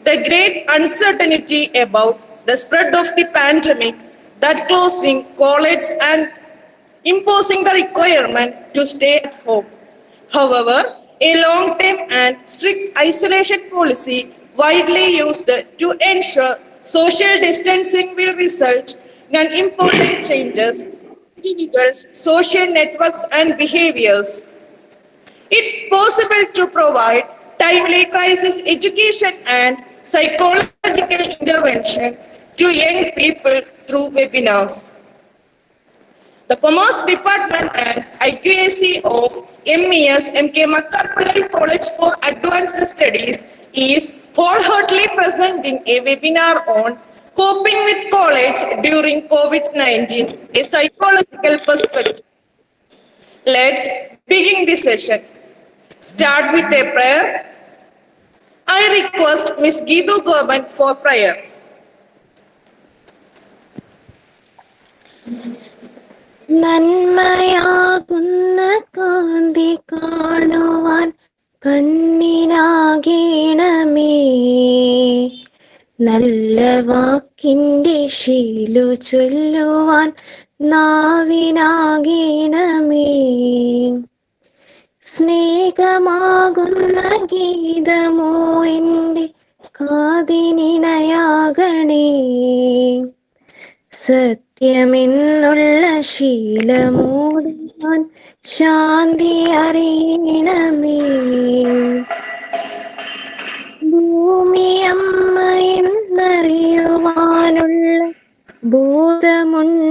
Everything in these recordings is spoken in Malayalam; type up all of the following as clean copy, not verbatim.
The great uncertainty about the spread of the pandemic that closing college and imposing the requirement to stay at home. However, a long-term and strict isolation policy widely used to ensure social distancing will result in important changes in individuals' social networks and behaviors. It's possible to provide timely crisis education and psychological intervention to young people through webinars. The Commerce Department and IQAC of MES MK Makkarpillai College for Advanced Studies is wholeheartedly presenting a webinar on coping with college during COVID-19, a psychological perspective. Let's begin the session. Start with a prayer. I request Ms. Geetu Goban for prayer. നന്മയാകുന്ന കാന്തി കാണുവാൻ കണ്ണിനാകണമേ, നല്ല വാക്കിൻ്റെ ശീലു ചൊല്ലുവാൻ നാവിനാകണമേ, സ്നേഹമാകുന്ന ഗീതമോ എൻ്റെ കാതിനിണയാകണേ, സത്യമെന്നുള്ള ശീലമൂടാൻ ശാന്തി അറിയണമേ, ഭൂമിയമ്മ എന്നറിയുവാനുള്ള ബോധമുണ്ടാകണേ,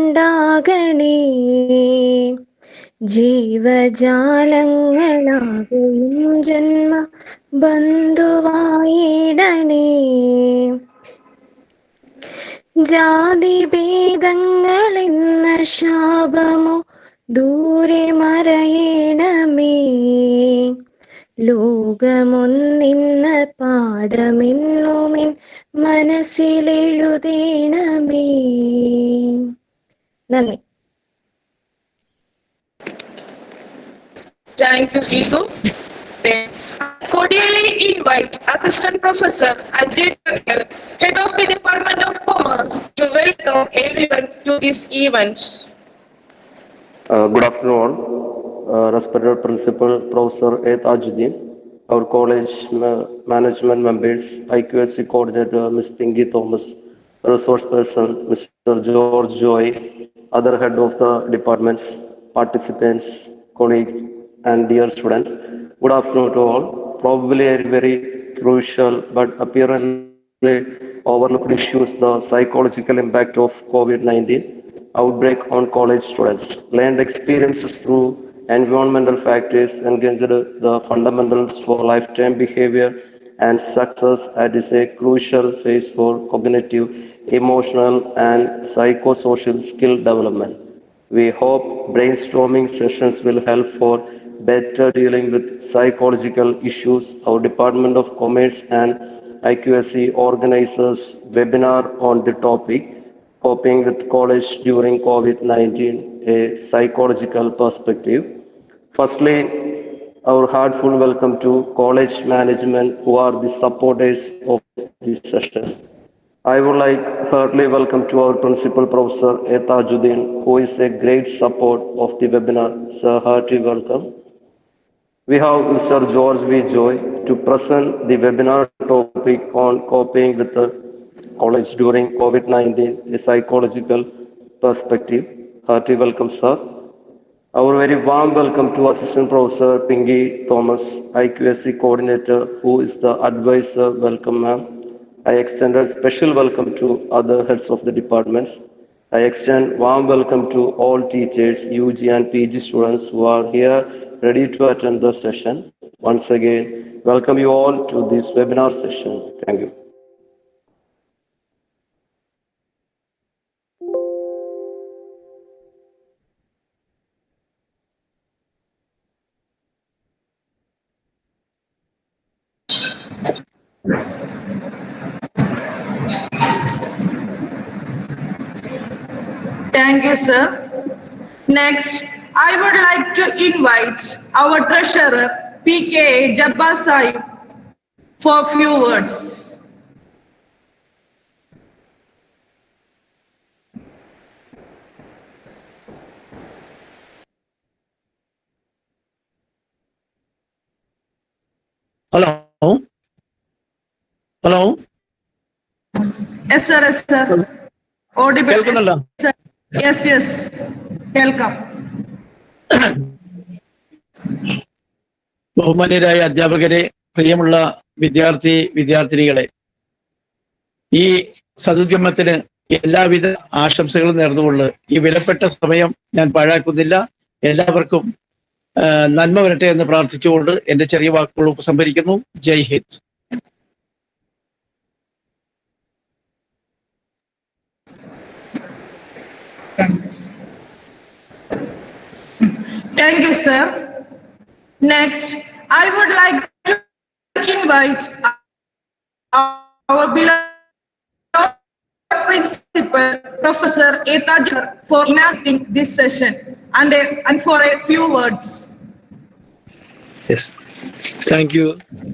ജീവജാലങ്ങളാകയും ജന്മ ബന്ധുവായിടണേ, ജാതിഭേദങ്ങളെന്ന ശാപമോ ദൂരെ മറയണമേ, ലോകമൊന്നിന്ന പാഠമെന്നുമെൻ മനസ്സിലെഴുതണമേ. നന്ദി. Thank you, Geetu. I cordially invite Assistant Professor Ajay Patel, Head of the Department of Commerce, to welcome everyone to this event. Good afternoon, respected Principal Professor E.Sar, our college management members, IQAC Coordinator Ms. Pinky Thomas, Resource Person Mr. George Joy, other head of the departments, participants, colleagues, and dear students. Good afternoon to all. Probably a very crucial but apparently overlooked issue is the psychological impact of COVID-19 outbreak on college students. Learned experiences through environmental factors engaged the fundamentals for lifetime behavior and success at is a crucial phase for cognitive, emotional, and psychosocial skill development. We hope brainstorming sessions will help for better dealing with psychological issues. Our Department of Commerce and IQAC organizes webinar on the topic coping with college during COVID-19, a psychological perspective. Firstly, our heartfelt welcome to college management who are the supporters of this session. I would like heartily welcome to our Principal Professor E.Sar, who is a great support of the webinar. Sir, hearty welcome. We have Mr. George V. Joy to present the webinar topic on coping with the college during COVID-19, a psychological perspective. Hearty welcome, sir. Our very warm welcome to Assistant Professor Pinky Thomas, IQAC Coordinator, who is the advisor. Welcome, ma'am. I extend a special welcome to other heads of the departments. I extend warm welcome to all teachers, UG and PG students who are here ready to attend the session. Once again, welcome you all to this webinar session. Thank you. Thank you, sir. Next, I would like to invite our treasurer, P.K. Jabbar Sahib, for a few words. Hello, Yes, sir. Yes, sir. Audible. കേൾക്കുന്നുണ്ടോ? Yes, sir. Yes, yes. Welcome. ബഹുമാന്യരായ അധ്യാപകരെ, പ്രിയമുള്ള വിദ്യാർത്ഥിനികളെ, ഈ സദുദ്യമത്തിന് എല്ലാവിധ ആശംസകളും നേർന്നുകൊണ്ട് ഈ വിലപ്പെട്ട സമയം ഞാൻ പാഴാക്കുന്നില്ല. എല്ലാവർക്കും നന്മ വരട്ടെ എന്ന് പ്രാർത്ഥിച്ചുകൊണ്ട് എന്റെ ചെറിയ വാക്കുകൾ ഉപസംഹരിക്കുന്നു. ജയ് Hind. Thank you, sir. Next, I would like to invite our beloved principal, Professor İ.എസ, for enacting this session and for a few words. Yes, thank you,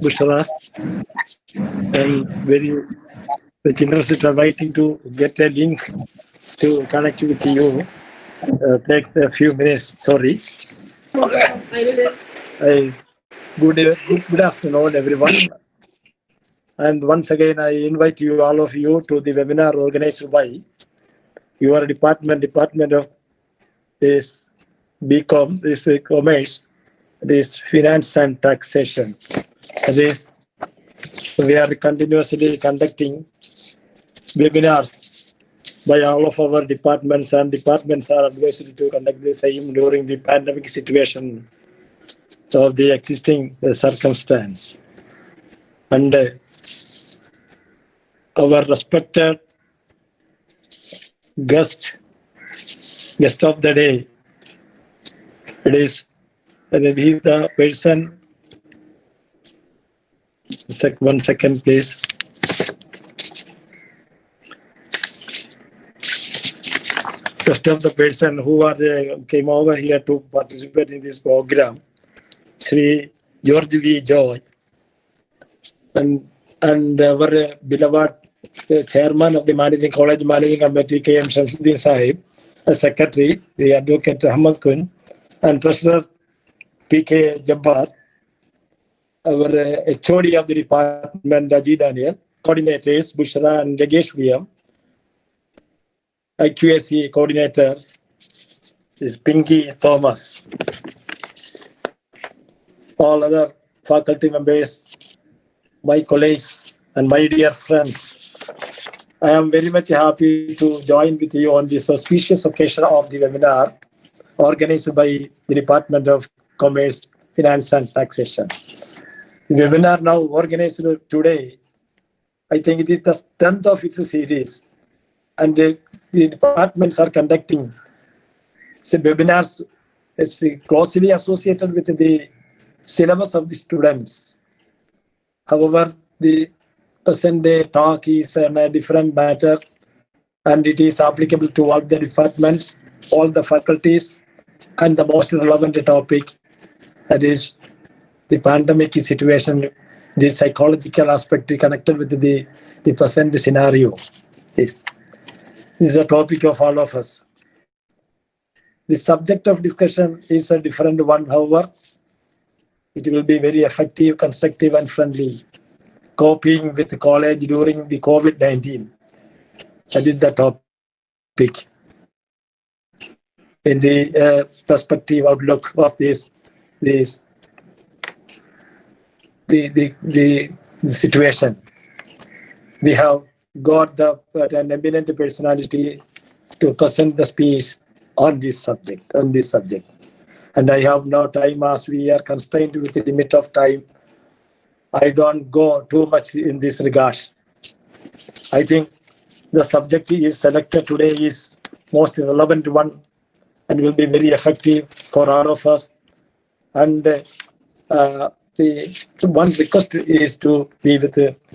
Bushra. I'm very interested in inviting to get a link to connect with you. Takes a few minutes. Sorry. Good afternoon, everyone. And once again, I invite you, all of you, to the webinar organized by your Department of this BCom, this Commerce, this Finance and Taxation. This we are continuously conducting webinars by all of our departments, and departments are advised to conduct the same during the pandemic situation of the existing circumstance. And our respected guest of the day, he is the person. One second, please. Rest of the person who came over here to participate in this program, Sri George V. Joy, and our beloved chairman of the College Managing Committee, K.M. Shamsuddin Sahib, secretary, the advocate Ahmad Kun, and treasurer P.K. Jabbar, our HOD of the department, Raji Daniel, coordinators Bushra and Jagesh VM, IQAC coordinator is Pinky Thomas, all other faculty members, my colleagues, and my dear friends. I am very much happy to join with you on this auspicious occasion of the webinar organized by the Department of Commerce, Finance and Taxation. The webinar now organized today, I think it is the 10th of its series, and the departments are conducting webinars. It's closely associated with the syllabus of the students. However, the present day talk is on a different matter, and it is applicable to all the departments, all the faculties, and the most relevant topic, that is the pandemic situation, the psychological aspect connected with the present scenario. This is a topic of all of us. The subject of discussion is a different one, however, it will be very effective, constructive, and friendly. Coping with the college during the COVID-19. That is the topic. In the perspective outlook of the situation, we have got an eminent personality to present the speech on this subject. And I have no time, as we are constrained with the limit of time. I don't go too much in this regard. I think the subject is selected today is most relevant one and will be very effective for all of us. And the one request is to be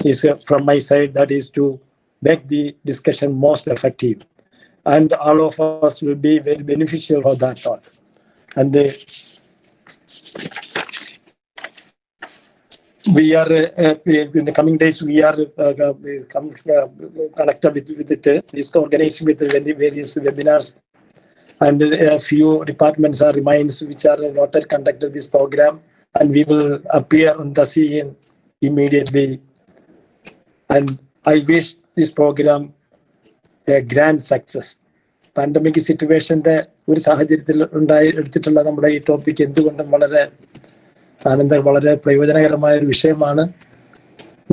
is from my side, that is to make the discussion most effective, and all of us will be very beneficial for that thought. And we are in the coming days, we are connected with this organization with the various webinars, and a few departments are reminds which are not yet conducted this program, and we will appear on the scene immediately. and I wish this program a grand success. Pandemic സിറ്റുവേഷന്റെ ഒരു സാഹചര്യത്തിൽ എടുത്തിട്ടുള്ള നമ്മുടെ ഈ ടോപ്പിക് എന്തുകൊണ്ടും വളരെ പ്രയോജനകരമായ ഒരു വിഷയമാണ്.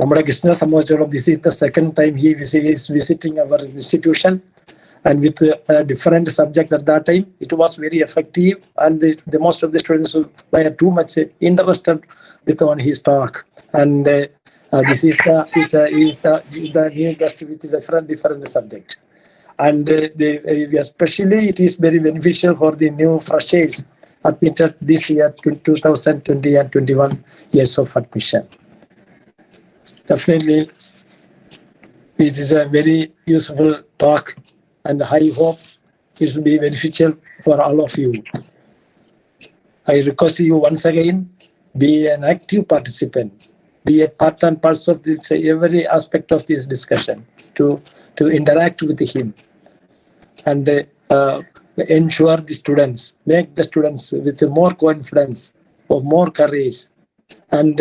നമ്മുടെ കൃഷ്ണനെ സംബന്ധിച്ചോളം this is the second time he is visiting our institution and with a different subject at that time. It was very effective, and the most of the students were too much interested on his talk. And this is the new guest with different subject. And especially it is very beneficial for the new freshers admitted this year, 2020 and 21 years of admission. Definitely, it is a very useful talk, and I hope it will be beneficial for all of you. I request you once again, be an active participant, be a part and parcel of this, every aspect of this discussion, to interact with him, and ensure the students, make the students with more confidence, or more courage, and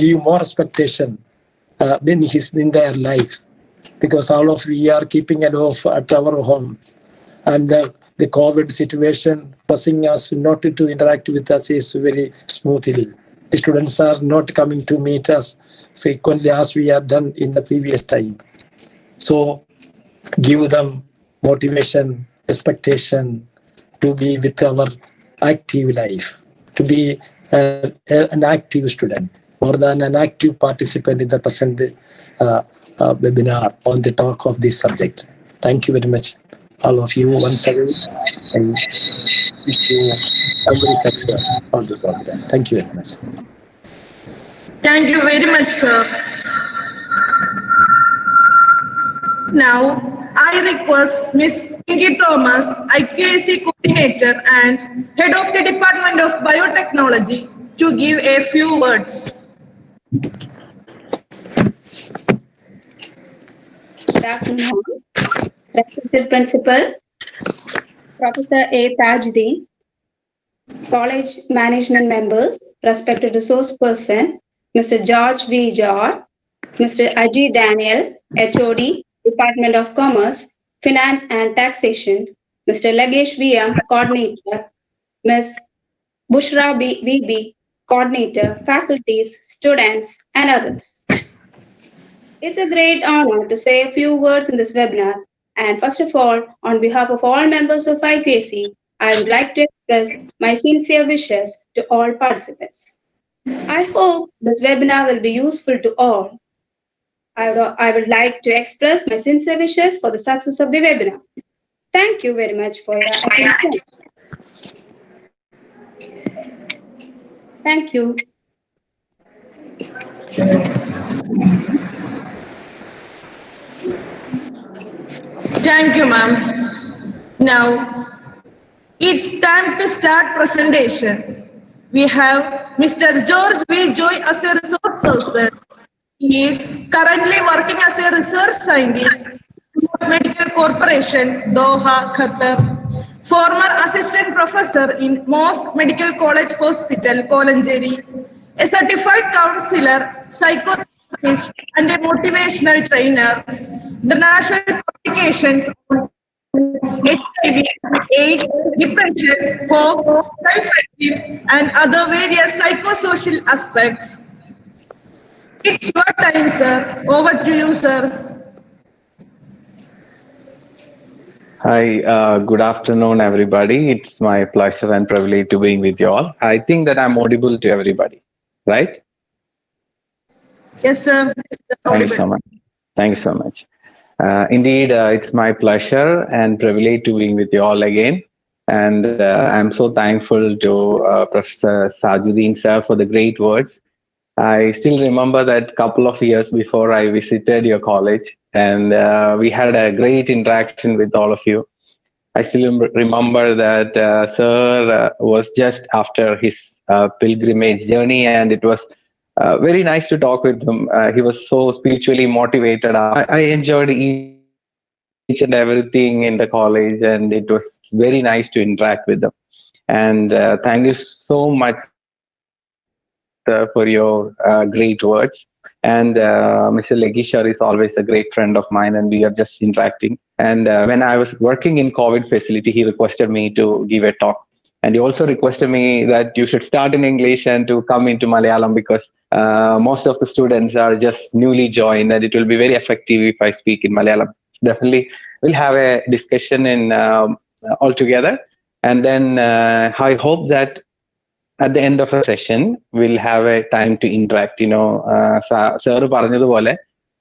give more expectation in their life. Because all of we are keeping aloof at our home, and the COVID situation pressing us not to interact with us is very smoothly. The students are not coming to meet us frequently as we have done in the previous time. So give them motivation, expectation to be with our active life, to be an active student more than an active participant in the present webinar on the talk of this subject. Thank you very much, all of you, once again, and wish you every success on the program. Thank you very much. Thank you very much, sir. Now, I request Ms. Pinky Thomas, IQAC Coordinator and Head of the Department of Biotechnology, to give a few words. Good afternoon, respected Principal, Professor A. Tajuddin, College Management Members, respected Resource Person, Mr. George V. George, Mr. Ajay Daniel, HOD, Department of Commerce, Finance and Taxation, Mr. Lagesh V.M., Coordinator, Ms. Bushra V.B., Coordinator, faculties, students, and others. It's a great honor to say a few words in this webinar. And first of all, on behalf of all members of IQAC, I would like to express my sincere wishes to all participants. I hope this webinar will be useful to all. I would like to express my sincere wishes for the success of the webinar. Thank you very much for your attention. Thank you. Thank you, ma'am. Now, it's time to start presentation. We have Mr. George V. Joy as a resource person. He is currently working as a research scientist at Medical Corporation, Doha, Qatar. Former assistant professor in Mosque Medical College Hospital, Kolanjeri. A certified counselor, psychotherapist, and a motivational trainer. International publications on HIV, AIDS, depression, hope, self-esteem, and other various psychosocial aspects. It's your time, sir. Over to you, sir. Hi, good afternoon, everybody. It's my pleasure and privilege to be with you all. I think that I'm audible to everybody, right? Yes, sir. Thank you so much. Thank you so much. Indeed, it's my pleasure and privilege to be with you all again. And I'm so thankful to Professor Tajuddin sir for the great words. I still remember that couple of years before I visited your college, and we had a great interaction with all of you. I still remember that sir was just after his pilgrimage journey, and it was very nice to talk with him. He was so spiritually motivated. I enjoyed each and everything in the college, and it was very nice to interact with them. And thank you so much for your great words. And Mr. Legishar is always a great friend of mine, and we are just interacting. And when I was working in COVID facility, he requested me to give a talk. And he also requested me that you should start in English and to come into Malayalam, because most of the students are just newly joined, and it will be very effective if I speak in Malayalam. Definitely, we'll have a discussion in all together. And then I hope that at the end of a session, we'll have a time to interact. Sir പറഞ്ഞതുപോലെ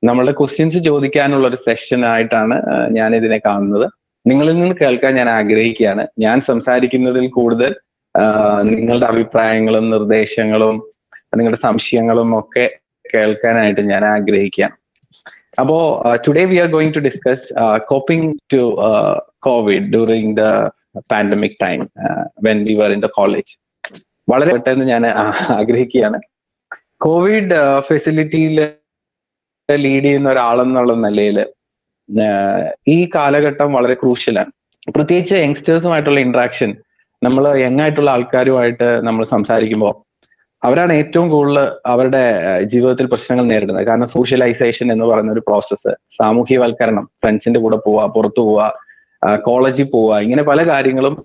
നമ്മളുടെ ക്വസ്റ്റ്യൻസ് ചോദിക്കാനുള്ള ഒരു സെഷൻ ആയിട്ടാണ് ഞാൻ ഇതിനെ കാണുന്നത്. നിങ്ങളിൽ നിന്ന് കേൾക്കാൻ ഞാൻ ആഗ്രഹിക്കുകയാണ്. ഞാൻ സംസാരിക്കുന്നതിൽ കൂടുതൽ നിങ്ങളുടെ അഭിപ്രായങ്ങളും നിർദ്ദേശങ്ങളും നിങ്ങളുടെ സംശയങ്ങളും ഒക്കെ കേൾക്കാനായിട്ട് ഞാൻ ആഗ്രഹിക്കുകയാണ്. അപ്പോ today we are going to discuss coping to COVID during the pandemic time when we were in the college. വളരെ പെട്ടെന്ന് ഞാൻ ആഗ്രഹിക്കുകയാണ്, കോവിഡ് ഫെസിലിറ്റിയിൽ ലീഡ് ചെയ്യുന്ന ഒരാളെന്നുള്ള നിലയിൽ ഈ കാലഘട്ടം വളരെ ക്രൂഷ്യലാണ്. പ്രത്യേകിച്ച് യങ്സ്റ്റേഴ്സുമായിട്ടുള്ള ഇന്ററാക്ഷൻ, നമ്മൾ യങ്ങായിട്ടുള്ള ആൾക്കാരുമായിട്ട് നമ്മൾ സംസാരിക്കുമ്പോൾ അവരാണ് ഏറ്റവും കൂടുതൽ അവരുടെ ജീവിതത്തിൽ പ്രശ്നങ്ങൾ നേരിടുന്നത്. കാരണം സോഷ്യലൈസേഷൻ എന്ന് പറയുന്ന ഒരു പ്രോസസ്സ്, സാമൂഹ്യവൽക്കരണം, ഫ്രണ്ട്സിന്റെ കൂടെ പോവുക, പുറത്തു പോവുക, കോളേജിൽ പോവുക, ഇങ്ങനെ പല കാര്യങ്ങളും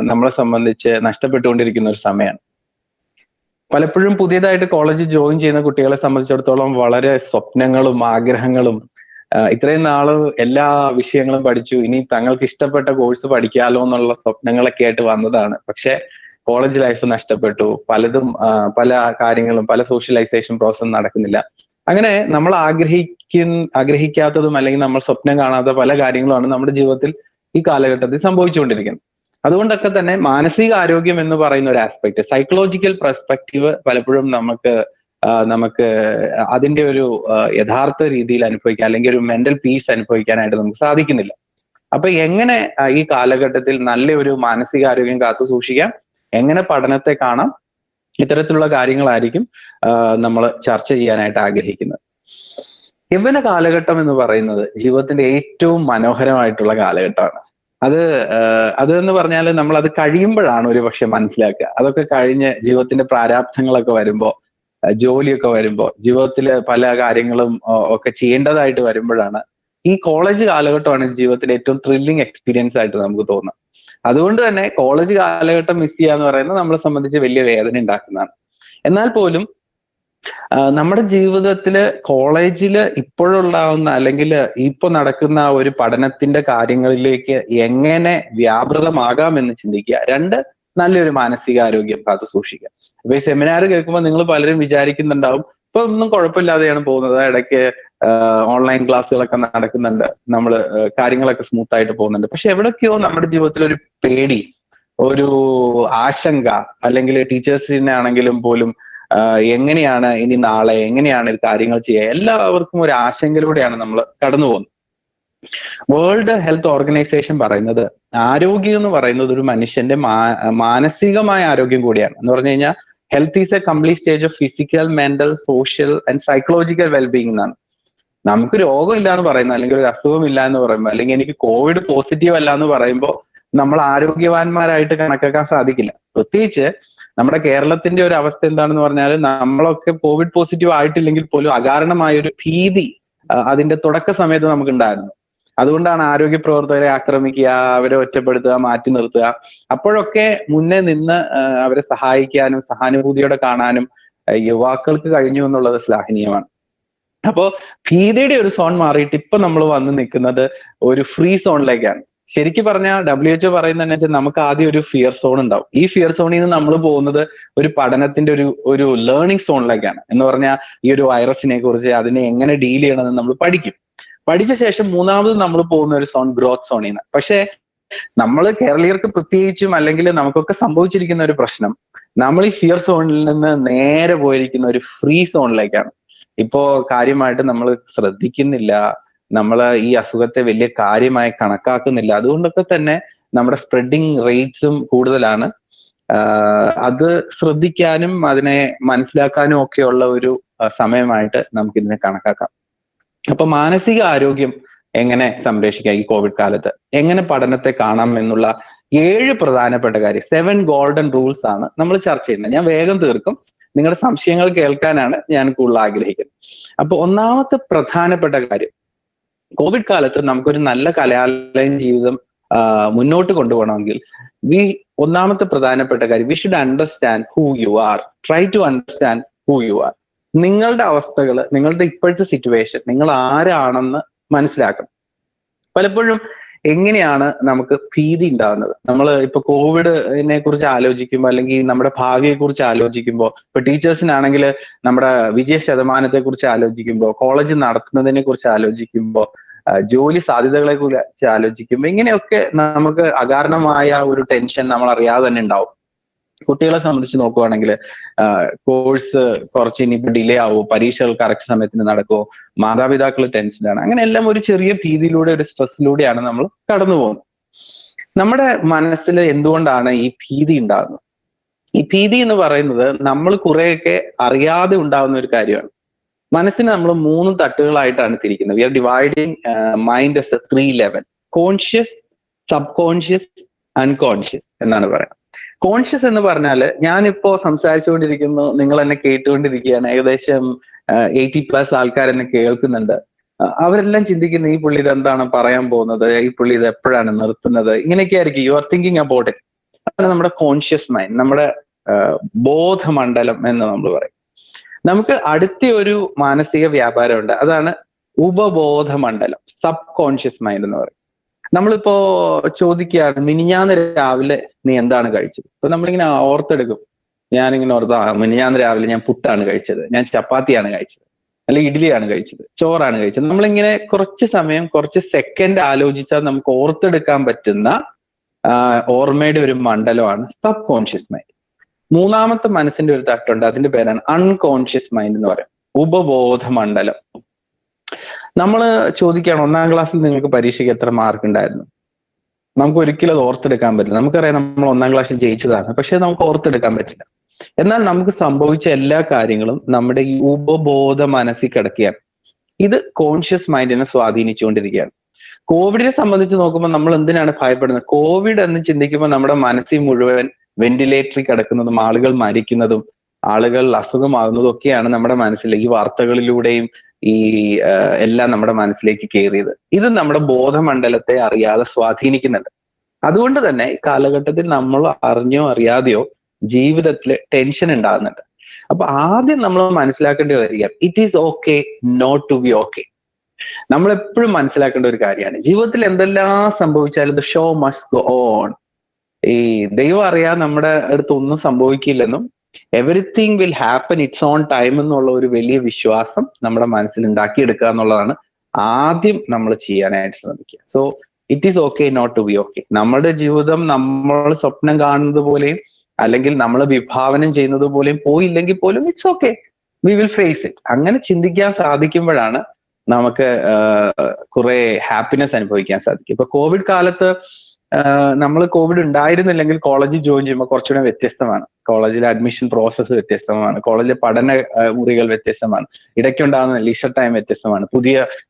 നമ്മളെ സംബന്ധിച്ച് നഷ്ടപ്പെട്ടുകൊണ്ടിരിക്കുന്ന ഒരു സമയമാണ്. പലപ്പോഴും പുതിയതായിട്ട് കോളേജിൽ ജോയിൻ ചെയ്യുന്ന കുട്ടികളെ സംബന്ധിച്ചിടത്തോളം വളരെ സ്വപ്നങ്ങളും ആഗ്രഹങ്ങളും, ഇത്രയും നാള് എല്ലാ വിഷയങ്ങളും പഠിച്ചു, ഇനി തങ്ങൾക്ക് ഇഷ്ടപ്പെട്ട കോഴ്സ് പഠിക്കാലോ എന്നുള്ള സ്വപ്നങ്ങളൊക്കെ ആയിട്ട് വന്നതാണ്. പക്ഷെ കോളേജ് ലൈഫ് നഷ്ടപ്പെട്ടു, പലതും പല കാര്യങ്ങളും, പല സോഷ്യലൈസേഷൻ പ്രോസസ്സും നടക്കുന്നില്ല. അങ്ങനെ നമ്മൾ ആഗ്രഹിക്കാത്തതും അല്ലെങ്കിൽ നമ്മൾ സ്വപ്നം കാണാത്ത പല കാര്യങ്ങളുമാണ് നമ്മുടെ ജീവിതത്തിൽ ഈ കാലഘട്ടത്തിൽ സംഭവിച്ചുകൊണ്ടിരിക്കുന്നത്. അതുകൊണ്ടൊക്കെ തന്നെ മാനസിക ആരോഗ്യം എന്ന് പറയുന്ന ഒരു ആസ്പെക്ട്, സൈക്കോളജിക്കൽ പെർസ്പെക്റ്റീവ് പലപ്പോഴും നമുക്ക് അതിന്റെ ഒരു യഥാർത്ഥ രീതിയിൽ അനുഭവിക്കാൻ, അല്ലെങ്കിൽ ഒരു മെന്റൽ പീസ് അനുഭവിക്കാനായിട്ട് നമുക്ക് സാധിക്കുന്നില്ല. അപ്പൊ എങ്ങനെ ഈ കാലഘട്ടത്തിൽ നല്ലൊരു മാനസികാരോഗ്യം കാത്തു സൂക്ഷിക്കാം, എങ്ങനെ പഠനത്തെ കാണാം, ഇത്തരത്തിലുള്ള കാര്യങ്ങളായിരിക്കും നമ്മൾ ചർച്ച ചെയ്യാനായിട്ട് ആഗ്രഹിക്കുന്നത്. യൗവന കാലഘട്ടം എന്ന് പറയുന്നത് ജീവിതത്തിന്റെ ഏറ്റവും മനോഹരമായിട്ടുള്ള കാലഘട്ടമാണ്. അതെന്ന് പറഞ്ഞാൽ നമ്മൾ അത് കഴിയുമ്പോഴാണ് ഒരു പക്ഷെ മനസ്സിലാക്കുക. അതൊക്കെ കഴിഞ്ഞ് ജീവിതത്തിന്റെ പ്രാരാബ്ധങ്ങളൊക്കെ വരുമ്പോൾ, ജോലിയൊക്കെ വരുമ്പോൾ, ജീവിതത്തില് പല കാര്യങ്ങളും ഒക്കെ ചെയ്യേണ്ടതായിട്ട് വരുമ്പോഴാണ് ഈ കോളേജ് കാലഘട്ടമാണ് ജീവിതത്തിലെ ഏറ്റവും ത്രില്ലിംഗ് എക്സ്പീരിയൻസ് ആയിട്ട് നമുക്ക് തോന്നുന്നത്. അതുകൊണ്ട് തന്നെ കോളേജ് കാലഘട്ടം മിസ് ചെയ്യാന്ന് പറയുന്നത് നമ്മളെ സംബന്ധിച്ച് വലിയ വേദന ഉണ്ടാക്കുന്നതാണ്. എന്നാൽ പോലും നമ്മുടെ ജീവിതത്തില് കോളേജില് ഇപ്പോഴുണ്ടാവുന്ന അല്ലെങ്കിൽ ഇപ്പൊ നടക്കുന്ന ഒരു പഠനത്തിന്റെ കാര്യങ്ങളിലേക്ക് എങ്ങനെ വ്യാപൃതമാകാമെന്ന് ചിന്തിക്കുക. രണ്ട്, നല്ലൊരു മാനസികാരോഗ്യം കാത്തു സൂക്ഷിക്കുക. അപ്പൊ ഈ സെമിനാർ കേൾക്കുമ്പോൾ നിങ്ങൾ പലരും വിചാരിക്കുന്നുണ്ടാവും, ഇപ്പൊ ഒന്നും കുഴപ്പമില്ലാതെയാണ് പോകുന്നത്, ഇടയ്ക്ക് ഓൺലൈൻ ക്ലാസ്സുകളൊക്കെ നടക്കുന്നുണ്ട്, നമ്മൾ കാര്യങ്ങളൊക്കെ സ്മൂത്ത് ആയിട്ട് പോകുന്നുണ്ട്. പക്ഷെ എവിടൊക്കെയോ നമ്മുടെ ജീവിതത്തിൽ ഒരു പേടി, ഒരു ആശങ്ക, അല്ലെങ്കിൽ ടീച്ചേഴ്സിനെ ആണെങ്കിലും പോലും എങ്ങനെയാണ് ഇനി നാളെ എങ്ങനെയാണ് ഇത് കാര്യങ്ങൾ ചെയ്യുക, എല്ലാവർക്കും ഒരു ആശങ്കയിലൂടെയാണ് നമ്മൾ കടന്നു പോകുന്നത്. വേൾഡ് ഹെൽത്ത് ഓർഗനൈസേഷൻ പറയുന്നത് ആരോഗ്യം എന്ന് പറയുന്നത് ഒരു മനുഷ്യന്റെ മാനസികമായ ആരോഗ്യം കൂടിയാണ്. എന്ന് പറഞ്ഞു കഴിഞ്ഞാൽ health is A complete stage of physical, mental, social and psychological wellbeing എന്നാണ്. നമുക്ക് രോഗമില്ല എന്ന് പറയുന്നത്, അല്ലെങ്കിൽ ഒരു അസുഖമില്ല എന്ന് പറയുമ്പോൾ, അല്ലെങ്കിൽ എനിക്ക് കോവിഡ് പോസിറ്റീവ് അല്ല എന്ന് പറയുമ്പോൾ നമ്മൾ ആരോഗ്യവാന്മാരായിട്ട് കണക്കാക്കാൻ സാധിക്കില്ല. പ്രത്യേകിച്ച് നമ്മുടെ കേരളത്തിന്റെ ഒരു അവസ്ഥ എന്താണെന്ന് പറഞ്ഞാൽ, നമ്മളൊക്കെ കോവിഡ് പോസിറ്റീവ് ആയിട്ടില്ലെങ്കിൽ പോലും അകാരണമായ ഒരു ഭീതി അതിന്റെ തുടക്ക സമയത്ത് നമുക്കുണ്ടായിരുന്നു. അതുകൊണ്ടാണ് ആരോഗ്യ പ്രവർത്തകരെ ആക്രമിക്കുക, അവരെ ഒറ്റപ്പെടുത്തുക, മാറ്റി നിർത്തുക. അപ്പോഴൊക്കെ മുന്നേ നിന്ന് അവരെ സഹായിക്കാനും സഹാനുഭൂതിയോടെ കാണാനും യുവാക്കൾക്ക് കഴിഞ്ഞു എന്നുള്ളത് ശ്ലാഘനീയമാണ്. അപ്പോ ഭീതിയുടെ ഒരു സോൺ മാറിയിട്ട് ഇപ്പൊ നമ്മൾ വന്ന് നിൽക്കുന്നത് ഒരു ഫ്രീ സോണിലേക്കാണ്. ശരിക്കും പറഞ്ഞാൽ WHO പറയുന്നത് നമുക്ക് ആദ്യം ഒരു ഫിയർ സോൺ ഉണ്ടാവും. ഈ ഫിയർ സോണിൽ നിന്ന് നമ്മൾ പോകുന്നത് ഒരു പഠനത്തിന്റെ ഒരു ലേണിംഗ് സോണിലേക്കാണ്. എന്ന് പറഞ്ഞാൽ ഈ ഒരു വൈറസിനെ കുറിച്ച്, അതിനെ എങ്ങനെ ഡീൽ ചെയ്യണമെന്ന് നമ്മൾ പഠിക്കും. പഠിച്ച ശേഷം മൂന്നാമത് നമ്മൾ പോകുന്ന ഒരു സോൺ ഗ്രോത്ത് സോണിൽ നിന്ന്. പക്ഷെ നമ്മൾ കേരളീയർക്ക് പ്രത്യേകിച്ചും, അല്ലെങ്കിൽ നമുക്കൊക്കെ സംഭവിച്ചിരിക്കുന്ന ഒരു പ്രശ്നം, നമ്മൾ ഈ ഫിയർ സോണിൽ നിന്ന് നേരെ പോയിരിക്കുന്ന ഒരു ഫ്രീ സോണിലേക്കാണ്. ഇപ്പോ കാര്യമായിട്ട് നമ്മൾ ശ്രദ്ധിക്കുന്നില്ല, നമ്മൾ ഈ അസുഖത്തെ വലിയ കാര്യമായി കണക്കാക്കുന്നില്ല. അതുകൊണ്ടൊക്കെ തന്നെ നമ്മുടെ സ്പ്രെഡിങ് റേറ്റ്സും കൂടുതലാണ്. അത് ശ്രദ്ധിക്കാനും അതിനെ മനസ്സിലാക്കാനും ഒക്കെയുള്ള ഒരു സമയമായിട്ട് നമുക്കിതിനെ കണക്കാക്കാം. അപ്പൊ മാനസിക ആരോഗ്യം എങ്ങനെ സംരക്ഷിക്കാം ഈ കോവിഡ് കാലത്ത്, എങ്ങനെ പഠനത്തെ കാണാം എന്നുള്ള 7 പ്രധാനപ്പെട്ട കാര്യം, 7 ഗോൾഡൻ റൂൾസ് ആണ് നമ്മൾ ചർച്ച ചെയ്യുന്നത്. ഞാൻ വേഗം തീർക്കും. നിങ്ങളുടെ സംശയങ്ങൾ കേൾക്കാനാണ് ഞാൻ കൂടുതൽ ആഗ്രഹിക്കുന്നത്. അപ്പൊ ഒന്നാമത്തെ പ്രധാനപ്പെട്ട കാര്യം, കോവിഡ് കാലത്ത് നമുക്കൊരു നല്ല കലാലയ ജീവിതം മുന്നോട്ട് കൊണ്ടുപോകണമെങ്കിൽ ഒന്നാമത്തെ പ്രധാനപ്പെട്ട കാര്യം, we should understand who you are. Try to understand who you are. നിങ്ങളുടെ അവസ്ഥകൾ, നിങ്ങളുടെ ഇപ്പോഴത്തെ സിറ്റുവേഷൻ, നിങ്ങൾ ആരാണെന്ന് മനസ്സിലാക്കണം. പലപ്പോഴും എങ്ങനെയാണ് നമുക്ക് ഭീതി ഉണ്ടാകുന്നത്? നമ്മൾ ഇപ്പൊ കോവിഡിനെ കുറിച്ച് ആലോചിക്കുമ്പോൾ, അല്ലെങ്കിൽ നമ്മുടെ ഭാവിയെ കുറിച്ച് ആലോചിക്കുമ്പോൾ, ഇപ്പൊ ടീച്ചേഴ്സിനാണെങ്കിൽ നമ്മുടെ വിജയ ശതമാനത്തെ കുറിച്ച് ആലോചിക്കുമ്പോൾ, കോളേജ് നടത്തുന്നതിനെ കുറിച്ച് ആലോചിക്കുമ്പോൾ, ജോലി സാധ്യതകളെ കുറിച്ച് ആലോചിക്കുമ്പോൾ, ഇങ്ങനെയൊക്കെ നമുക്ക് അകാരണമായ ഒരു ടെൻഷൻ നമ്മൾ അറിയാതെ തന്നെ ഉണ്ടാവും. കുട്ടികളെ സംബന്ധിച്ച് നോക്കുവാണെങ്കിൽ കോഴ്സ് കുറച്ച് ഇനിയിപ്പോൾ ഡിലേ ആവുമോ, പരീക്ഷകൾ കറക്റ്റ് സമയത്തിന് നടക്കുമോ, മാതാപിതാക്കൾ ടെൻഷനാണ്, അങ്ങനെ എല്ലാം ഒരു ചെറിയ ഭീതിയിലൂടെ, ഒരു സ്ട്രെസ്സിലൂടെയാണ് നമ്മൾ കടന്നു പോകുന്നത്. നമ്മുടെ മനസ്സിൽ എന്തുകൊണ്ടാണ് ഈ ഭീതി ഉണ്ടാകുന്നത്? ഈ ഭീതി എന്ന് പറയുന്നത് നമ്മൾ കുറെയൊക്കെ അറിയാതെ ഉണ്ടാകുന്ന ഒരു കാര്യമാണ്. മനസ്സിനെ നമ്മൾ 3 തട്ടുകളായിട്ടാണ് തിരിക്കുന്നത്. We are dividing mind as a 3 level: conscious, sub conscious, unconscious എന്നാണ് പറയുന്നത്. കോൺഷ്യസ് എന്ന് പറഞ്ഞാൽ, ഞാനിപ്പോ സംസാരിച്ചുകൊണ്ടിരിക്കുന്നു, നിങ്ങൾ എന്നെ കേട്ടുകൊണ്ടിരിക്കുകയാണ്, ഏകദേശം 80+ ആൾക്കാർ എന്നെ കേൾക്കുന്നുണ്ട്. അവരെല്ലാം ചിന്തിക്കുന്ന, ഈ പുള്ളി ഇതെന്താണ് പറയാൻ പോകുന്നത്, ഈ പുള്ളി ഇത് എപ്പോഴാണ് നിർത്തുന്നത്, ഇങ്ങനെയൊക്കെ ആയിരിക്കും. You are thinking about it. അതാണ് നമ്മുടെ കോൺഷ്യസ് മൈൻഡ്, നമ്മുടെ ബോധമണ്ഡലം എന്ന് നമ്മൾ പറയും. നമുക്ക് അടുത്ത ഒരു മാനസിക വ്യാപാരമുണ്ട്, അതാണ് ഉപബോധ മണ്ഡലം, സബ് കോൺഷ്യസ് മൈൻഡ് എന്ന് പറയും. നമ്മളിപ്പോ ചോദിക്കുകയാണ്, മിനിഞ്ഞാന്ന് രാവിലെ നീ എന്താണ് കഴിച്ചത്? ഇപ്പൊ നമ്മളിങ്ങനെ ഓർത്തെടുക്കും. ഞാനിങ്ങനെ ഓർത്താ, മിനിഞ്ഞാന്ന് രാവിലെ ഞാൻ പുട്ടാണ് കഴിച്ചത്, ഞാൻ ചപ്പാത്തിയാണ് കഴിച്ചത്, അല്ലെങ്കിൽ ഇഡ്ഡലിയാണ് കഴിച്ചത്, ചോറാണ് കഴിച്ചത്. നമ്മളിങ്ങനെ കുറച്ച് സമയം, കുറച്ച് സെക്കൻഡ് ആലോചിച്ചാൽ നമുക്ക് ഓർത്തെടുക്കാൻ പറ്റുന്ന ഓർമ്മയുടെ ഒരു മണ്ഡലമാണ് സബ് കോൺഷ്യസ് മൈൻഡ്. മൂന്നാമത്തെ മനസ്സിന്റെ ഒരു തട്ടുണ്ട്, അതിന്റെ പേരാണ് അൺകോൺഷ്യസ് മൈൻഡ് എന്ന് പറയും, ഉപബോധ മണ്ഡലം. നമ്മൾ ചോദിക്കുകയാണ്, 1ാം ക്ലാസ്സിൽ നിങ്ങൾക്ക് പരീക്ഷയ്ക്ക് എത്ര മാർക്ക് ഉണ്ടായിരുന്നു? നമുക്ക് ഒരിക്കലും അത് ഓർത്തെടുക്കാൻ പറ്റില്ല. നമുക്കറിയാം നമ്മൾ 1ാം ക്ലാസ്സിൽ ജയിച്ചതാണ്, പക്ഷെ നമുക്ക് ഓർത്തെടുക്കാൻ പറ്റില്ല. എന്നാൽ നമുക്ക് സംഭവിച്ച എല്ലാ കാര്യങ്ങളും നമ്മുടെ ഈ ഉപബോധ മനസ്സിൽ കിടക്കുകയാണ്. ഇത് കോൺഷ്യസ് മൈൻഡിനെ സ്വാധീനിച്ചുകൊണ്ടിരിക്കുകയാണ്. കോവിഡിനെ സംബന്ധിച്ച് നോക്കുമ്പോൾ നമ്മൾ എന്തിനാണ് ഭയപ്പെടുന്നത്? കോവിഡ് എന്ന് ചിന്തിക്കുമ്പോൾ നമ്മുടെ മനസ്സിൽ മുഴുവൻ വെന്റിലേറ്ററിൽ കിടക്കുന്നതും, ആളുകൾ മരിക്കുന്നതും, ആളുകൾ അസുഖമാകുന്നതും ഒക്കെയാണ് നമ്മുടെ മനസ്സിലേക്ക്, ഈ വാർത്തകളിലൂടെയും ഈ എല്ലാം നമ്മുടെ മനസ്സിലേക്ക് കയറിയത്. ഇത് നമ്മുടെ ബോധമണ്ഡലത്തെ അറിയാതെ സ്വാധീനിക്കുന്നുണ്ട്. അതുകൊണ്ട് തന്നെ ഈ കാലഘട്ടത്തിൽ നമ്മൾ അറിഞ്ഞോ അറിയാതെയോ ജീവിതത്തിൽ ടെൻഷൻ ഉണ്ടാകുന്നുണ്ട്. അപ്പൊ ആദ്യം നമ്മൾ മനസ്സിലാക്കേണ്ട കാര്യം, it is okay not to be okay. നമ്മൾ എപ്പോഴും മനസ്സിലാക്കേണ്ട ഒരു കാര്യമാണ്, ജീവിതത്തിൽ എന്തെല്ലാം സംഭവിച്ചാലും the show must go on. ഈ ദൈവം അറിയാൻ നമ്മുടെ അടുത്ത് ഒന്നും സംഭവിക്കില്ലെന്നും, everything will happen its on time എന്നുള്ള ഒരു വലിയ വിശ്വാസം നമ്മുടെ മനസ്സിൽ ഉണ്ടാക്കിയെടുക്കുക എന്നുള്ളതാണ് ആദ്യം നമ്മൾ ചെയ്യാനായിട്ട് ശ്രമിക്കുക. So it is okay not to be okay. നമ്മുടെ ജീവിതം നമ്മൾ സ്വപ്നം കാണുന്നത് പോലെയും അല്ലെങ്കിൽ നമ്മൾ വിഭാവനം ചെയ്യുന്നത് പോലെയും പോയില്ലെങ്കിൽ പോലും it's okay, we will face it. അങ്ങനെ ചിന്തിക്കാൻ സാധിക്കുമ്പോഴാണ് നമുക്ക് കുറെ ഹാപ്പിനെസ് അനുഭവിക്കാൻ സാധിക്കും. ഇപ്പൊ കോവിഡ് കാലത്ത് നമ്മൾ കോവിഡ് ഉണ്ടായിരുന്നില്ലെങ്കിൽ കോളേജിൽ ജോയിൻ ചെയ്യുമ്പോൾ കുറച്ചുകൂടെ വ്യത്യസ്തമാണ്. കോളേജിലെ അഡ്മിഷൻ പ്രോസസ്സ് വ്യത്യസ്തമാണ്, കോളേജിലെ പഠന മുറികൾ വ്യത്യസ്തമാണ്, ഇടയ്ക്കുണ്ടാകുന്ന ലീഷർ ടൈം വ്യത്യസ്തമാണ്,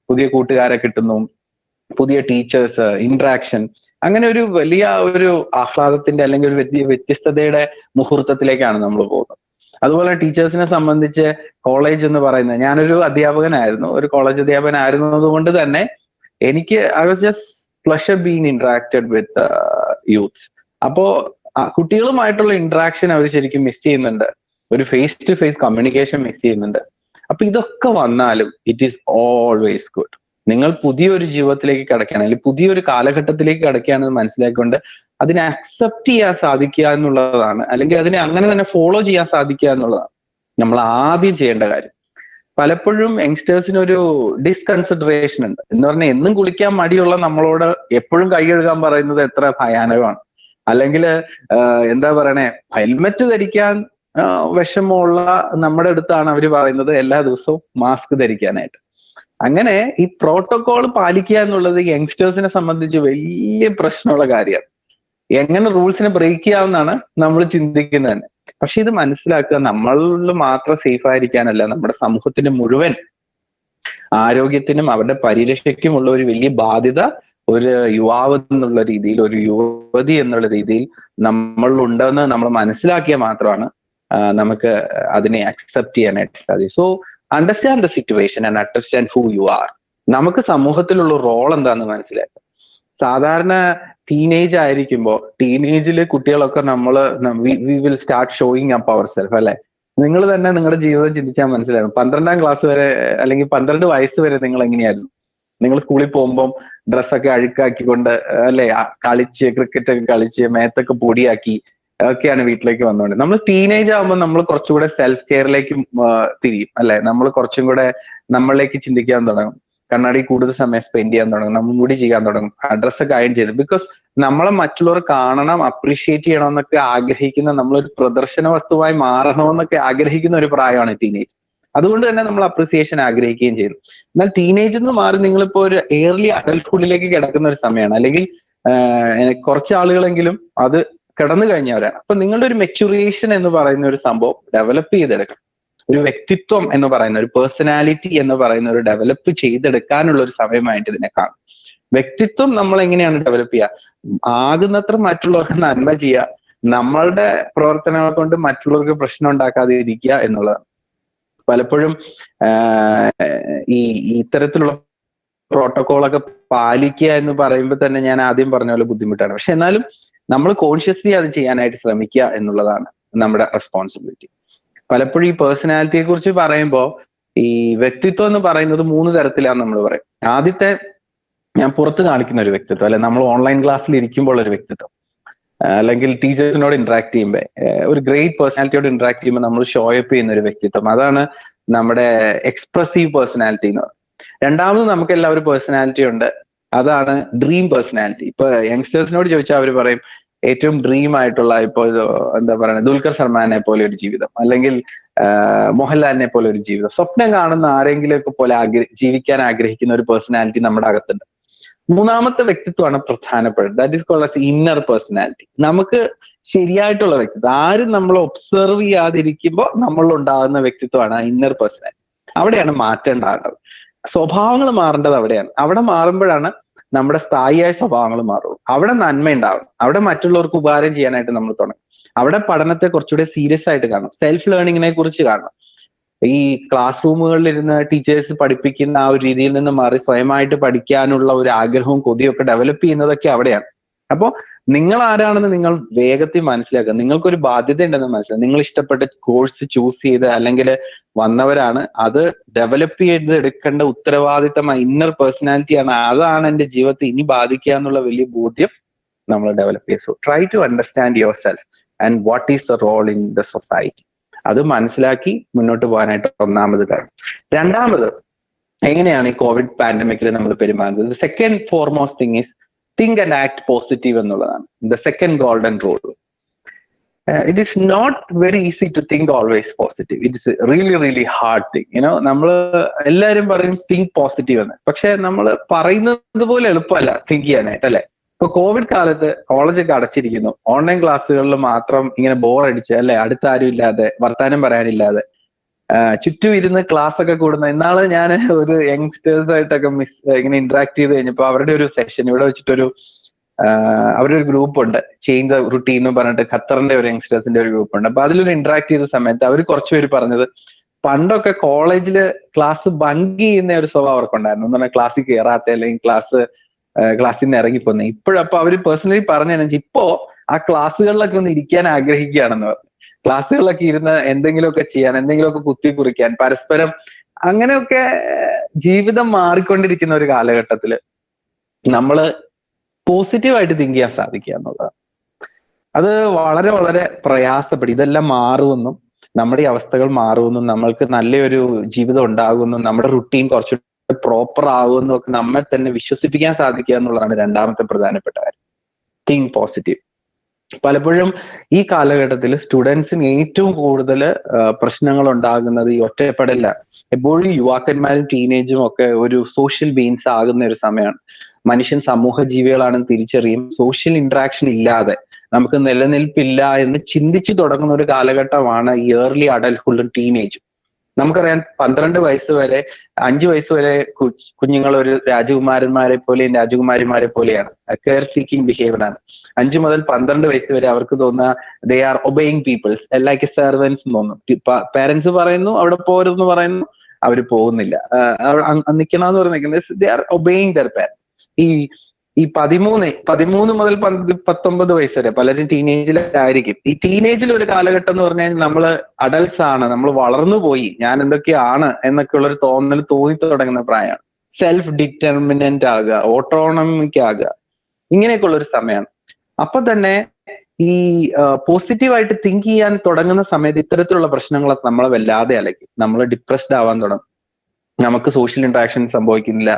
പുതിയ കൂട്ടുകാരെ കിട്ടുന്നു, പുതിയ ടീച്ചേഴ്സ്, ഇന്ററാക്ഷൻ, അങ്ങനെ ഒരു വലിയ ഒരു ആഹ്ലാദത്തിന്റെ അല്ലെങ്കിൽ ഒരു വ്യത്യസ്തതയുടെ മുഹൂർത്തത്തിലേക്കാണ് നമ്മൾ പോകുന്നത്. അതുപോലെ ടീച്ചേഴ്സിനെ സംബന്ധിച്ച് കോളേജ് എന്ന് പറയുന്നത്, ഞാനൊരു അധ്യാപകനായിരുന്നു, ഒരു കോളേജ് അധ്യാപകനായിരുന്നത് കൊണ്ട് തന്നെ എനിക്ക് I was just pleasure being interacted with youths. അപ്പോ കുട്ടികളുമായിട്ടുള്ള ഇന്ററാക്ഷൻ അവർ ശരിക്കും മിസ് ചെയ്യുന്നുണ്ട്, ഒരു face to face communication miss ചെയ്യുന്നുണ്ട്. അപ്പൊ ഇതൊക്കെ വന്നാലും ഇറ്റ് ഈസ് ഓൾവേസ് ഗുഡ്. നിങ്ങൾ പുതിയൊരു ജീവിതത്തിലേക്ക് കിടക്കുകയാണ്, അല്ലെങ്കിൽ പുതിയൊരു കാലഘട്ടത്തിലേക്ക് കിടക്കുകയാണെന്ന് മനസ്സിലാക്കിക്കൊണ്ട് അതിനെ അക്സെപ്റ്റ് ചെയ്യാൻ സാധിക്കുക എന്നുള്ളതാണ്, അല്ലെങ്കിൽ അതിനെ അങ്ങനെ തന്നെ ഫോളോ ചെയ്യാൻ സാധിക്കുക എന്നുള്ളതാണ് നമ്മൾ ആദ്യം ചെയ്യേണ്ട കാര്യം. പലപ്പോഴും യങ്സ്റ്റേഴ്സിനൊരു ഡിസ്കൺസിഡറേഷൻ ഉണ്ട്. എന്ന് പറഞ്ഞാൽ എന്നും കുളിക്കാൻ മടിയുള്ള നമ്മളോട് എപ്പോഴും കൈ കഴുകാൻ പറയുന്നത് എത്ര ഭയാനകമാണ്. അല്ലെങ്കിൽ എന്താ പറയണേ, ഹെൽമെറ്റ് ധരിക്കാൻ വിഷമമുള്ള നമ്മുടെ അടുത്താണ് അവർ പറയുന്നത് എല്ലാ ദിവസവും മാസ്ക് ധരിക്കാനായിട്ട്. അങ്ങനെ ഈ പ്രോട്ടോകോൾ പാലിക്കുക എന്നുള്ളത് യങ്സ്റ്റേഴ്സിനെ സംബന്ധിച്ച് വലിയ പ്രശ്നമുള്ള കാര്യമാണ്. എങ്ങനെ റൂൾസിനെ ബ്രേക്ക് ചെയ്യാമെന്നാണ് നമ്മൾ ചിന്തിക്കുന്നത് തന്നെ. പക്ഷെ ഇത് മനസ്സിലാക്കുക, നമ്മളിൽ മാത്രം സേഫ് ആയിരിക്കാനല്ല, നമ്മുടെ സമൂഹത്തിന്റെ മുഴുവൻ ആരോഗ്യത്തിനും അവരുടെ പരിരക്ഷയ്ക്കുമുള്ള ഒരു വലിയ ബാധ്യത ഒരു യുവാവ് എന്നുള്ള രീതിയിൽ, ഒരു യുവതി എന്നുള്ള രീതിയിൽ നമ്മളിലുണ്ടെന്ന് നമ്മൾ മനസ്സിലാക്കിയാൽ മാത്രമാണ് നമുക്ക് അതിനെ അക്സെപ്റ്റ് ചെയ്യാനായിട്ട് സാധിക്കും. So understand the situation and understand who you R. നമുക്ക് സമൂഹത്തിലുള്ള റോൾ എന്താന്ന് മനസ്സിലാക്കാം. സാധാരണ ടീനേജ് ആയിരിക്കുമ്പോൾ ടീനേജില് കുട്ടികളൊക്കെ we will start showing up our self അല്ലെ. നിങ്ങൾ തന്നെ നിങ്ങളുടെ ജീവിതം ചിന്തിച്ചാൽ മനസ്സിലാകും. 12ാം ക്ലാസ് വരെ അല്ലെങ്കിൽ 12 വയസ്സ് വരെ നിങ്ങൾ എങ്ങനെയായിരുന്നു? നിങ്ങൾ സ്കൂളിൽ പോകുമ്പോൾ ഡ്രസ്സൊക്കെ അഴുക്കാക്കിക്കൊണ്ട് അല്ലെ കളിച്ച് ക്രിക്കറ്റ് ഒക്കെ കളിച്ച് മേത്തൊക്കെ പൊടിയാക്കി ഒക്കെയാണ് വീട്ടിലേക്ക് വന്നുകൊണ്ട്. നമ്മൾ ടീനേജ് ആകുമ്പോൾ നമ്മൾ കുറച്ചുകൂടെ സെൽഫ് കെയറിലേക്ക് തിരിയും അല്ലെ. നമ്മൾ കുറച്ചും കൂടെ നമ്മളിലേക്ക് ചിന്തിക്കാൻ തുടങ്ങും. കണ്ണാടി കൂടുതൽ സമയം സ്പെൻഡ് ചെയ്യാൻ തുടങ്ങും. നമ്മൾ മുടി ചെയ്യാൻ തുടങ്ങും. ഡ്രസ്സൊക്കെ അയൺ ചെയ്ത്. ബിക്കോസ് നമ്മളെ മറ്റുള്ളവർ കാണണം, അപ്രീഷിയേറ്റ് ചെയ്യണമെന്നൊക്കെ ആഗ്രഹിക്കുന്ന, നമ്മളൊരു പ്രദർശന വസ്തുവായി മാറണമെന്നൊക്കെ ആഗ്രഹിക്കുന്ന ഒരു പ്രായമാണ് ടീനേജ്. അതുകൊണ്ട് തന്നെ നമ്മൾ അപ്രിസിയേഷൻ ആഗ്രഹിക്കുകയും ചെയ്യുന്നു. എന്നാൽ ടീനേജിൽ നിന്ന് മാറി നിങ്ങളിപ്പോ ഒരു ഏർലി അഡൽട്ട്ഹുഡിലേക്ക് കിടക്കുന്ന ഒരു സമയമാണ്. അല്ലെങ്കിൽ കുറച്ച് ആളുകളെങ്കിലും അത് കിടന്നു കഴിഞ്ഞവരാണ്. അപ്പൊ നിങ്ങളുടെ ഒരു മെച്യൂറേഷൻ എന്ന് പറയുന്ന ഒരു സംഭവം ഡെവലപ്പ് ചെയ്തെടുക്കണം. ഒരു വ്യക്തിത്വം എന്ന് പറയുന്ന, ഒരു പേഴ്സണാലിറ്റി എന്ന് പറയുന്ന ഒരു ഡെവലപ്പ് ചെയ്തെടുക്കാനുള്ള ഒരു സമയമായിട്ട് ഇതിനെ കാണും. വ്യക്തിത്വം നമ്മൾ എങ്ങനെയാണ് ഡെവലപ്പ് ചെയ്യുക? ആകുന്നത്ര മറ്റുള്ളവർക്ക് നന്മ ചെയ്യുക, നമ്മളുടെ പ്രവർത്തനങ്ങൾ കൊണ്ട് മറ്റുള്ളവർക്ക് പ്രശ്നം ഉണ്ടാക്കാതെ ഇരിക്കുക എന്നുള്ളതാണ്. പലപ്പോഴും ഇത്തരത്തിലുള്ള പ്രോട്ടോകോളൊക്കെ പാലിക്കുക എന്ന് പറയുമ്പോൾ തന്നെ ഞാൻ ആദ്യം പറഞ്ഞ പോലെ ബുദ്ധിമുട്ടാണ്. പക്ഷെ എന്നാലും നമ്മൾ കോൺഷ്യസ്ലി അത് ചെയ്യാനായിട്ട് ശ്രമിക്കുക എന്നുള്ളതാണ് നമ്മുടെ റെസ്പോൺസിബിലിറ്റി. പലപ്പോഴും ഈ പേഴ്സണാലിറ്റിയെ കുറിച്ച് പറയുമ്പോൾ ഈ വ്യക്തിത്വം എന്ന് പറയുന്നത് 3 തരത്തിലാന്ന് നമ്മൾ പറയും. ആദ്യത്തെ, ഞാൻ പുറത്ത് കാണിക്കുന്ന ഒരു വ്യക്തിത്വം, അല്ലെ നമ്മൾ ഓൺലൈൻ ക്ലാസ്സിൽ ഇരിക്കുമ്പോൾ ഒരു വ്യക്തിത്വം, അല്ലെങ്കിൽ ടീച്ചേഴ്സിനോട് ഇന്ററാക്ട് ചെയ്യുമ്പോൾ, ഒരു ഗ്രേറ്റ് പേഴ്സണാലിറ്റിയോട് ഇന്ററാക്ട് ചെയ്യുമ്പോൾ നമ്മൾ ഷോയപ്പ് ചെയ്യുന്ന ഒരു വ്യക്തിത്വം, അതാണ് നമ്മുടെ എക്സ്പ്രസീവ് പേഴ്സണാലിറ്റി എന്ന് പറയും. രണ്ടാമത് നമുക്ക് എല്ലാവരും പേഴ്സണാലിറ്റി ഉണ്ട്, അതാണ് ഡ്രീം പേഴ്സണാലിറ്റി. ഇപ്പൊ യങ്സ്റ്റേഴ്സിനോട് ചോദിച്ചാൽ അവർ പറയും ഏറ്റവും ഡ്രീം ആയിട്ടുള്ള, ഇപ്പൊ എന്താ പറയുക, ദുൽഖർ സൽമാനെ പോലെ ഒരു ജീവിതം, അല്ലെങ്കിൽ മോഹൻലാലിനെ പോലെ ഒരു ജീവിതം, സ്വപ്നം കാണുന്ന ആരെങ്കിലുമൊക്കെ പോലെ ജീവിക്കാൻ ആഗ്രഹിക്കുന്ന ഒരു പേഴ്സണാലിറ്റി നമ്മുടെ അകത്തുണ്ട്. മൂന്നാമത്തെ വ്യക്തിത്വമാണ് പ്രധാനപ്പെട്ടത്. That is called as inner personality. നമുക്ക് ശരിയായിട്ടുള്ള വ്യക്തിത്വം, ആരും നമ്മൾ ഒബ്സർവ് ചെയ്യാതിരിക്കുമ്പോൾ നമ്മളുണ്ടാകുന്ന വ്യക്തിത്വമാണ് ഇന്നർ പേഴ്സണാലിറ്റി. അവിടെയാണ് മാറ്റം ഉണ്ടാകേണ്ടത്. സ്വഭാവങ്ങൾ മാറേണ്ടത് അവിടെയാണ്. അവിടെ മാറുമ്പോഴാണ് നമ്മുടെ സ്ഥായിയായ സ്വഭാവങ്ങൾ മാറുള്ളൂ. അവിടെ നന്മ ഉണ്ടാവണം. അവിടെ മറ്റുള്ളവർക്ക് ഉപകാരം ചെയ്യാനായിട്ട് നമ്മൾ തുടങ്ങും. അവിടെ പഠനത്തെ കുറച്ചുകൂടെ സീരിയസ് ആയിട്ട് കാണണം. സെൽഫ് ലേണിങ്ങിനെ കുറിച്ച് കാണണം. ഈ ക്ലാസ് റൂമുകളിൽ ഇരുന്ന് ടീച്ചേഴ്സ് പഠിപ്പിക്കുന്ന ആ ഒരു രീതിയിൽ നിന്ന് മാറി സ്വയമായിട്ട് പഠിക്കാനുള്ള ഒരു ആഗ്രഹവും കൊതിയൊക്കെ ഡെവലപ്പ് ചെയ്യുന്നതൊക്കെ അവിടെയാണ്. അപ്പോൾ നിങ്ങൾ ആരാണെന്ന് നിങ്ങൾ വേഗത്തിൽ മനസ്സിലാക്കുക. നിങ്ങൾക്കൊരു ബാധ്യത ഉണ്ടെന്ന് മനസ്സിലാക്കുക. നിങ്ങൾ ഇഷ്ടപ്പെട്ട കോഴ്സ് ചൂസ് ചെയ്ത് അല്ലെങ്കിൽ വന്നവരാണ്. അത് ഡെവലപ്പ് ചെയ്ത് എടുക്കേണ്ട ഉത്തരവാദിത്തമായ ഇന്നർ പേഴ്സണാലിറ്റിയാണ്. അതാണ് എൻ്റെ ജീവിതത്തെ ഇനി ബാധിക്കുക എന്നുള്ള വലിയ ബോധ്യം നമ്മൾ ഡെവലപ്പ് ചെയ്യുക. So try to understand your self and what is the role in the society. അത് മനസ്സിലാക്കി മുന്നോട്ട് പോകാനായിട്ട് ഒന്നാമത് കാര്യം. രണ്ടാമത്, എങ്ങനെയാണ് ഈ കോവിഡ് പാൻഡമിക്കിൽ നമ്മൾ പെരുമാറുന്നത്? Second foremost thing is think and act positive എന്നുള്ളതാണ്. The second golden rule. It is not very easy to think always positive. It is really really hard thing. നമ്മൾ എല്ലാവരും പറയും തിങ്ക് പോസിറ്റീവ് എന്ന്, പക്ഷെ നമ്മൾ പറയുന്നത് പോലെ എളുപ്പമല്ല തിങ്ക് ചെയ്യാനായിട്ട്, അല്ലെ? ഇപ്പൊ കോവിഡ് കാലത്ത് കോളേജൊക്കെ അടച്ചിരിക്കുന്നു, ഓൺലൈൻ ക്ലാസ്സുകളിൽ മാത്രം ഇങ്ങനെ ബോറടിച്ച്, അല്ലെ, അടുത്ത ആരും ഇല്ലാതെ, വർത്താനം പറയാനില്ലാതെ, ചുറ്റും ഇരുന്ന് ക്ലാസ് ഒക്കെ കൂടുന്ന. ഇന്നാള് ഞാൻ ഒരു യങ്സ്റ്റേഴ്സ് ആയിട്ടൊക്കെ ഇങ്ങനെ ഇന്ററാക്ട് ചെയ്ത് കഴിഞ്ഞപ്പോ അവരുടെ ഒരു സെഷൻ ഇവിടെ വെച്ചിട്ടൊരു അവരുടെ ഒരു ഗ്രൂപ്പ് ഉണ്ട്, ചേഞ്ച് ദ റുട്ടീൻ എന്ന് പറഞ്ഞിട്ട്, ഖത്തറിന്റെ ഒരു യങ്സ്റ്റേഴ്സിന്റെ ഒരു ഗ്രൂപ്പ് ഉണ്ട്. അപ്പൊ അതിലൊരു ഇന്ററാക്ട് ചെയ്ത സമയത്ത് അവർ കുറച്ചുപേര് പറഞ്ഞത്, പണ്ടൊക്കെ കോളേജില് ക്ലാസ് ബങ്ക് ചെയ്യുന്ന ഒരു സ്വഭാവം അവർക്കുണ്ടായിരുന്നു. എന്ന് പറഞ്ഞാൽ ക്ലാസ്സിൽ കയറാത്ത, അല്ലെങ്കിൽ ക്ലാസ്സിൽ നിന്ന് ഇറങ്ങിപ്പോന്നെ. ഇപ്പോഴപ്പൊ അവര് പേഴ്സണലി പറഞ്ഞു, ഇപ്പോ ആ ക്ലാസ്സുകളിലൊക്കെ ഒന്ന് ഇരിക്കാൻ ആഗ്രഹിക്കുകയാണെന്ന് പറഞ്ഞു. ക്ലാസ്സുകളിലൊക്കെ ഇരുന്ന് എന്തെങ്കിലുമൊക്കെ ചെയ്യാൻ, എന്തെങ്കിലുമൊക്കെ കുത്തി കുറിക്കാൻ, പരസ്പരം അങ്ങനെയൊക്കെ ജീവിതം മാറിക്കൊണ്ടിരിക്കുന്ന ഒരു കാലഘട്ടത്തില് നമ്മള് പോസിറ്റീവായിട്ട് തിങ്ക് ചെയ്യാൻ സാധിക്കുക എന്നുള്ളതാണ്. അത് വളരെ വളരെ പ്രയാസപ്പെടും. ഇതെല്ലാം മാറുമെന്നും നമ്മുടെ ഈ അവസ്ഥകൾ മാറുമെന്നും നമ്മൾക്ക് നല്ലൊരു ജീവിതം ഉണ്ടാകുമെന്നും നമ്മുടെ റുട്ടീൻ കുറച്ച് പ്രോപ്പർ ആകുമെന്നും ഒക്കെ നമ്മെ തന്നെ വിശ്വസിപ്പിക്കാൻ സാധിക്കുക എന്നുള്ളതാണ് രണ്ടാമത്തെ പ്രധാനപ്പെട്ട കാര്യം. Think positive. പലപ്പോഴും ഈ കാലഘട്ടത്തിൽ സ്റ്റുഡൻസിന് ഏറ്റവും കൂടുതൽ പ്രശ്നങ്ങൾ ഉണ്ടാകുന്നത് ഈ ഒറ്റപ്പെടലാണ്. എപ്പോഴും യുവാക്കന്മാരും ടീനേജും ഒക്കെ ഒരു സോഷ്യൽ ബീയിങ്സ് ആകുന്ന ഒരു സമയമാണ്. മനുഷ്യൻ സമൂഹ ജീവികളാണെന്ന് തിരിച്ചറിയും. സോഷ്യൽ ഇന്ററാക്ഷൻ ഇല്ലാതെ നമുക്ക് നിലനിൽപ്പില്ല എന്ന് ചിന്തിച്ചു തുടങ്ങുന്ന ഒരു കാലഘട്ടമാണ് ഈ ഏർലി അഡൽട്ട്ഹുഡും ടീനേജും. നമുക്കറിയാം 12 വയസ്സ് വരെ 5 വയസ്സ് വരെ കുഞ്ഞുങ്ങൾ ഒരു രാജകുമാരന്മാരെ പോലെയും രാജകുമാരിമാരെ പോലെയാണ്. കെയർ സീക്കിംഗ് ബിഹേവിയർ ആണ്. 5 മുതൽ 12 വയസ്സ് വരെ അവർക്ക് തോന്നുന്ന they are obeying peoples, like a servants തോന്നും. പാരന്റ്സ് പറയുന്നു അവിടെ പോരെന്ന് പറയുന്നു, അവർ പോകുന്നില്ല. നിൽക്കണമെന്ന് പറഞ്ഞ് നിൽക്കുന്നത് they are obeying their parents. ഈ 13 മുതൽ 19 വയസ്സ് വരെ പലരും ടീനേജിലായിരിക്കും. ഈ ടീനേജിൽ ഒരു കാലഘട്ടം എന്ന് പറഞ്ഞാൽ നമ്മള് അഡൽട്സ് ആണ്, നമ്മൾ വളർന്നു പോയി, ഞാൻ എന്തൊക്കെയാണ് എന്നൊക്കെ ഉള്ളൊരു തോന്നി തുടങ്ങുന്ന പ്രായമാണ്. സെൽഫ് ഡിറ്റർമിനന്റ് ആകുക, ഓട്ടോണമിക് ആകുക, ഇങ്ങനെയൊക്കെ ഉള്ളൊരു സമയമാണ്. അപ്പൊ തന്നെ ഈ പോസിറ്റീവായിട്ട് തിങ്ക് ചെയ്യാൻ തുടങ്ങുന്ന സമയത്ത് ഇത്തരത്തിലുള്ള പ്രശ്നങ്ങളൊക്കെ നമ്മളെ വല്ലാതെ അലക്കും. നമ്മൾ ഡിപ്രസ്ഡ് ആവാൻ തുടങ്ങും. നമുക്ക് സോഷ്യൽ ഇന്ററാക്ഷൻ സംഭവിക്കുന്നില്ല.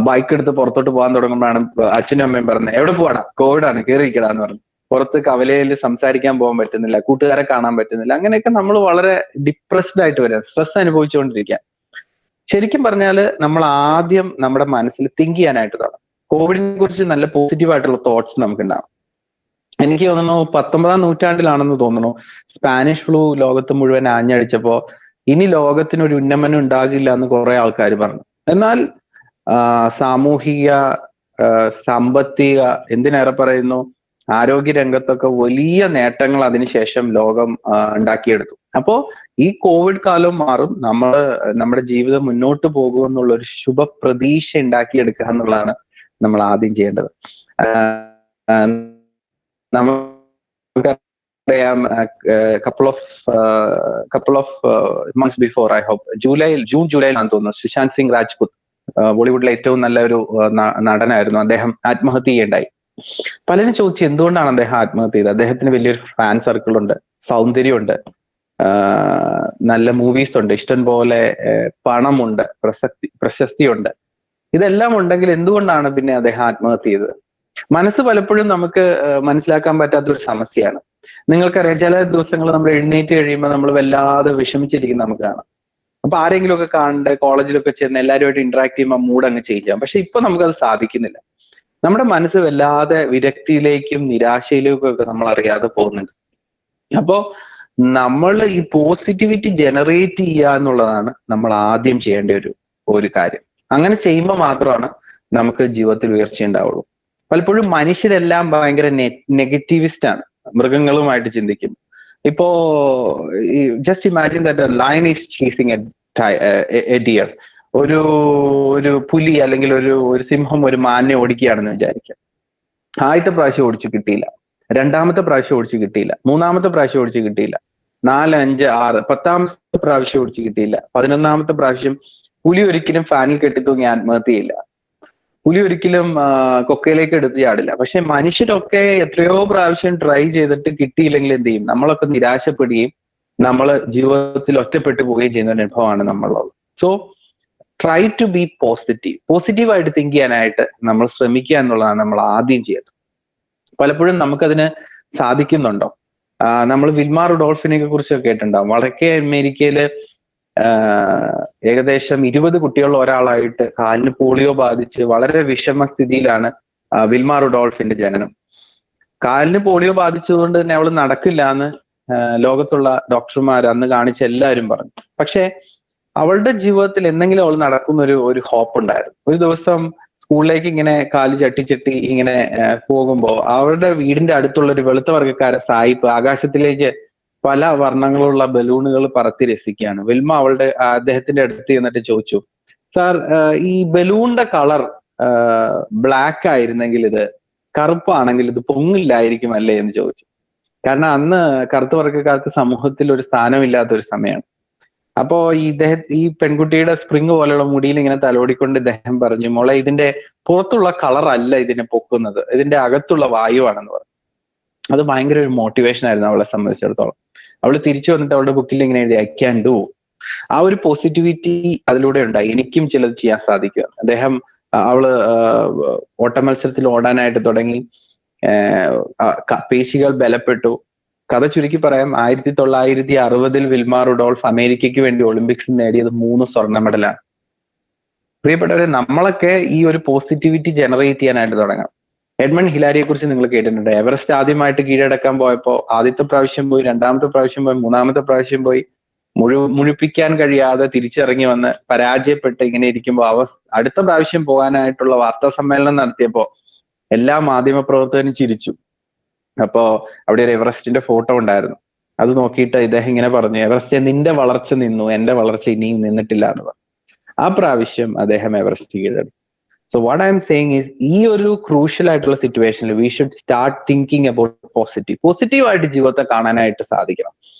ബൈക്ക് എടുത്ത് പുറത്തോട്ട് പോകാൻ തുടങ്ങുമ്പോഴാണ് അച്ഛനും അമ്മയും പറഞ്ഞത് എവിടെ പോവാടാ, കോവിഡാണ്, കയറിയിരിക്കടാന്ന് പറഞ്ഞു. പുറത്ത് കവലയിൽ സംസാരിക്കാൻ പോകാൻ പറ്റുന്നില്ല, കൂട്ടുകാരെ കാണാൻ പറ്റുന്നില്ല. അങ്ങനെയൊക്കെ നമ്മൾ വളരെ ഡിപ്രസ്ഡ് ആയിട്ട് വരിക, സ്ട്രെസ് അനുഭവിച്ചുകൊണ്ടിരിക്കുക. ശരിക്കും പറഞ്ഞാൽ നമ്മൾ ആദ്യം നമ്മുടെ മനസ്സിൽ തിങ്ക് ചെയ്യാനായിട്ട് തുടങ്ങും. കോവിഡിനെ കുറിച്ച് നല്ല പോസിറ്റീവ് ആയിട്ടുള്ള തോട്ട്സ് നമുക്ക് ഉണ്ടാവും. എനിക്ക് തോന്നുന്നു 19-ാം നൂറ്റാണ്ടിലാണെന്ന് തോന്നുന്നു സ്പാനിഷ് ഫ്ലൂ ലോകത്ത് മുഴുവൻ ആഞ്ഞടിച്ചപ്പോ ഇനി ലോകത്തിനൊരു ഉന്നമനം ഉണ്ടാകില്ല എന്ന് കുറെ ആൾക്കാർ പറഞ്ഞു. എന്നാൽ സാമൂഹിക, സാമ്പത്തിക, എന്തിനേറെ പറയുന്നു ആരോഗ്യ രംഗത്തൊക്കെ വലിയ നേട്ടങ്ങൾ അതിനുശേഷം ലോകം ഉണ്ടാക്കിയെടുത്തു. അപ്പോ ഈ കോവിഡ് കാലം മാറും, നമ്മുടെ ജീവിതം മുന്നോട്ട് പോകുമെന്നുള്ള ഒരു ശുഭപ്രതീക്ഷ ഉണ്ടാക്കിയെടുക്കുക എന്നുള്ളതാണ് നമ്മൾ ആദ്യം ചെയ്യേണ്ടത്. നമുക്കറിയാം couple of months before, I hope June ജൂലൈയിലാണെന്ന് തോന്നുന്നു, സുശാന്ത് സിംഗ് രാജ്പുത് ബോളിവുഡിലെ ഏറ്റവും നല്ല ഒരു നടനായിരുന്നു. അദ്ദേഹം ആത്മഹത്യ ചെയ്യേണ്ടായി. പലരും ചോദിച്ചു എന്തുകൊണ്ടാണ് അദ്ദേഹം ആത്മഹത്യ ചെയ്തത്. അദ്ദേഹത്തിന് വലിയൊരു ഫാൻ സർക്കിൾ ഉണ്ട്, സൗന്ദര്യമുണ്ട്, നല്ല മൂവീസ് ഉണ്ട്, ഇഷ്ടം പോലെ പണമുണ്ട്, പ്രശസ്തിയുണ്ട്. ഇതെല്ലാം ഉണ്ടെങ്കിൽ എന്തുകൊണ്ടാണ് പിന്നെ അദ്ദേഹം ആത്മഹത്യ ചെയ്തത്? മനസ്സ് പലപ്പോഴും നമുക്ക് മനസ്സിലാക്കാൻ പറ്റാത്തൊരു സമസ്യയാണ്. നിങ്ങൾക്കറിയാം, ചില ദിവസങ്ങൾ നമ്മൾ എഴുന്നേറ്റ് കഴിയുമ്പോൾ നമ്മൾ വല്ലാതെ വിഷമിച്ചിരിക്കും നമുക്ക് കാണാം. അപ്പൊ ആരെങ്കിലും ഒക്കെ കാണണ്ട്, കോളേജിലൊക്കെ ചെന്ന് എല്ലാവരുമായിട്ട് ഇന്ററാക്ട് ചെയ്യുമ്പോൾ മൂഡ് അങ്ങ് ചേഞ്ച് ചെയ്യാം. പക്ഷെ ഇപ്പൊ നമുക്കത് സാധിക്കുന്നില്ല. നമ്മുടെ മനസ്സ് വല്ലാതെ വിരക്തിയിലേക്കും നിരാശയിലേക്കും ഒക്കെ നമ്മൾ അറിയാതെ പോകുന്നുണ്ട്. അപ്പോ നമ്മൾ ഈ പോസിറ്റിവിറ്റി ജനറേറ്റ് ചെയ്യുക എന്നുള്ളതാണ് നമ്മൾ ആദ്യം ചെയ്യേണ്ട ഒരു കാര്യം. അങ്ങനെ ചെയ്യുമ്പോൾ മാത്രമാണ് നമുക്ക് ജീവിതത്തിൽ ഉയർച്ച ഉണ്ടാവുള്ളൂ. പലപ്പോഴും മനുഷ്യരെല്ലാം ഭയങ്കര നെഗറ്റിവിസ്റ്റ് ആണ്, മൃഗങ്ങളുമായിട്ട് ചിന്തിക്കും. ഇപ്പോ just imagine that A lion is chasing A dear. ഒരു പുലി അല്ലെങ്കിൽ ഒരു സിംഹം ഒരു മാനിനെ ഓടിക്കുകയാണെന്ന് വിചാരിക്കാം. ആദ്യത്തെ പ്രാവശ്യം ഓടിച്ചു കിട്ടിയില്ല, രണ്ടാമത്തെ പ്രാവശ്യം ഓടിച്ചു കിട്ടിയില്ല, മൂന്നാമത്തെ പ്രാവശ്യം ഓടിച്ചു കിട്ടിയില്ല, 4, 5, 6, 10ാമത്തെ പ്രാവശ്യം ഓടിച്ചു കിട്ടിയില്ല, 11ാമത്തെ പ്രാവശ്യം പുലി ഒരിക്കലും ഫാനിൽ കെട്ടിത്തൂങ്ങി ആത്മഹത്യ ചെയ്യില്ല, പുലി ഒരിക്കലും കൊക്കയിലേക്ക് എടുത്ത് ചാടില്ല. പക്ഷെ മനുഷ്യരൊക്കെ എത്രയോ പ്രാവശ്യം ട്രൈ ചെയ്തിട്ട് കിട്ടിയില്ലെങ്കിൽ എന്ത് ചെയ്യും? നമ്മളൊക്കെ നിരാശപ്പെടുകയും നമ്മൾ ജീവിതത്തിൽ ഒറ്റപ്പെട്ടു പോവുകയും ചെയ്യുന്ന ഒരു അനുഭവമാണ് നമ്മളുള്ളത്. സോ ട്രൈ ടു ബി പോസിറ്റീവായിട്ട് തിങ്ക് ചെയ്യാനായിട്ട് നമ്മൾ ശ്രമിക്കുക എന്നുള്ളതാണ് നമ്മൾ ആദ്യം ചെയ്യേണ്ടത്. പലപ്പോഴും നമുക്കതിന് സാധിക്കുന്നുണ്ടോ? നമ്മൾ വിൽമാ റുഡോൾഫിനെ കുറിച്ചൊക്കെ കേട്ടിട്ടുണ്ടാവും. വടക്കേ അമേരിക്കയില് ഏകദേശം 20 കുട്ടികളുള്ള ഒരാളായിട്ട് കാലിന് പോളിയോ ബാധിച്ച് വളരെ വിഷമസ്ഥിതിയിലാണ് വിൽമാ റുഡോൾഫിന്റെ ജനനം. കാലിന് പോളിയോ ബാധിച്ചതുകൊണ്ട് തന്നെ അവൾ നടക്കില്ല എന്ന് ലോകത്തുള്ള ഡോക്ടർമാർ അന്ന് കാണിച്ച എല്ലാവരും പറഞ്ഞു. പക്ഷെ അവളുടെ ജീവിതത്തിൽ എന്തെങ്കിലും അവൾ നടക്കുന്ന ഒരു ഹോപ്പ് ഉണ്ടായിരുന്നു. ഒരു ദിവസം സ്കൂളിലേക്ക് ഇങ്ങനെ കാല് ചട്ടി ഇങ്ങനെ പോകുമ്പോൾ അവളുടെ വീടിന്റെ അടുത്തുള്ള ഒരു വെളുത്ത വർഗ്ഗക്കാരൻ സായിപ്പ് ആകാശത്തിലേക്ക് പല വർണ്ണങ്ങളുള്ള ബലൂണുകൾ പറത്തി രസിക്കുകയാണ്. വിൽമ അദ്ദേഹത്തിന്റെ അടുത്ത് ചെന്നിട്ട് ചോദിച്ചു, സാർ, ഈ ബലൂണിന്റെ കളർ ബ്ലാക്ക് ആയിരുന്നെങ്കിൽ ഇത് കറുപ്പാണെങ്കിൽ ഇത് പൊങ്ങില്ലായിരിക്കും അല്ലേ എന്ന് ചോദിച്ചു. കാരണം അന്ന് കറുത്ത വർഗ്ഗക്കാർക്ക് സമൂഹത്തിൽ ഒരു സ്ഥാനമില്ലാത്ത ഒരു സമയമാണ്. അപ്പോ ഈ പെൺകുട്ടിയുടെ സ്പ്രിങ് പോലെയുള്ള മുടിയിൽ ഇങ്ങനെ തലോടിക്കൊണ്ട് ഇദ്ദേഹം പറഞ്ഞു, മോളെ, ഇതിന്റെ പുറത്തുള്ള കളർ അല്ല ഇതിനെ പൊക്കുന്നത്, ഇതിന്റെ അകത്തുള്ള വായുവാണെന്ന് പറഞ്ഞു. അത് ഭയങ്കര ഒരു മോട്ടിവേഷൻ ആയിരുന്നു അവളെ സംബന്ധിച്ചിടത്തോളം. അവൾ തിരിച്ചു വന്നിട്ട് അവളുടെ ബുക്കിൽ ഇങ്ങനെ എഴുതി, ഐ ക്യാൻ ഡു. ആ ഒരു പോസിറ്റിവിറ്റി അതിലൂടെ ഉണ്ടായി. എനിക്കും ചിലത് ചെയ്യാൻ സാധിക്കുക. അവള് ഓട്ട മത്സരത്തിൽ ഓടാനായിട്ട് തുടങ്ങി, പേശികൾ ബലപ്പെട്ടു. കഥ ചുരുക്കി പറയാം, 1960 വിൽമാ റുഡോൾഫ് അമേരിക്കയ്ക്ക് വേണ്ടി ഒളിമ്പിക്സിൽ നേടിയത് 3 സ്വർണ്ണ മെഡലാണ്. പ്രിയപ്പെട്ടവരെ, നമ്മളൊക്കെ ഈ ഒരു പോസിറ്റിവിറ്റി ജനറേറ്റ് ചെയ്യാനായിട്ട് തുടങ്ങാം. എഡ്മണ്ട് ഹിലാരിയെ കുറിച്ച് നിങ്ങൾ കേട്ടിട്ടുണ്ട്. എവറസ്റ്റ് ആദ്യമായിട്ട് കീഴടക്കാൻ പോയപ്പോൾ ആദ്യത്തെ പ്രാവശ്യം പോയി, രണ്ടാമത്തെ പ്രാവശ്യം പോയി, മൂന്നാമത്തെ പ്രാവശ്യം പോയി, മുഴിപ്പിക്കാൻ കഴിയാതെ തിരിച്ചിറങ്ങി വന്ന് പരാജയപ്പെട്ട് ഇങ്ങനെ ഇരിക്കുമ്പോൾ അടുത്ത പ്രാവശ്യം പോകാനായിട്ടുള്ള വാർത്താ സമ്മേളനം നടത്തിയപ്പോ എല്ലാ മാധ്യമ പ്രവർത്തകരും ചിരിച്ചു. അപ്പോ അവിടെ ഒരു എവറസ്റ്റിന്റെ ഫോട്ടോ ഉണ്ടായിരുന്നു. അത് നോക്കിയിട്ട് ഇദ്ദേഹം ഇങ്ങനെ പറഞ്ഞു, എവറസ്റ്റ് നിന്റെ വളർച്ച നിന്നു, എന്റെ വളർച്ച ഇനിയും നിന്നിട്ടില്ല എന്ന് പറഞ്ഞു. ആ പ്രാവശ്യം അദ്ദേഹം എവറസ്റ്റ് കീഴടക്കി. So what I am saying is, ഈ ഒരു ക്രൂഷ്യൽ ആയിട്ടുള്ള സിറ്റുവേഷനിൽ we should start thinking about പോസിറ്റീവായിട്ട് ജീവിതത്തെ കാണാനായിട്ട് സാധിക്കണം.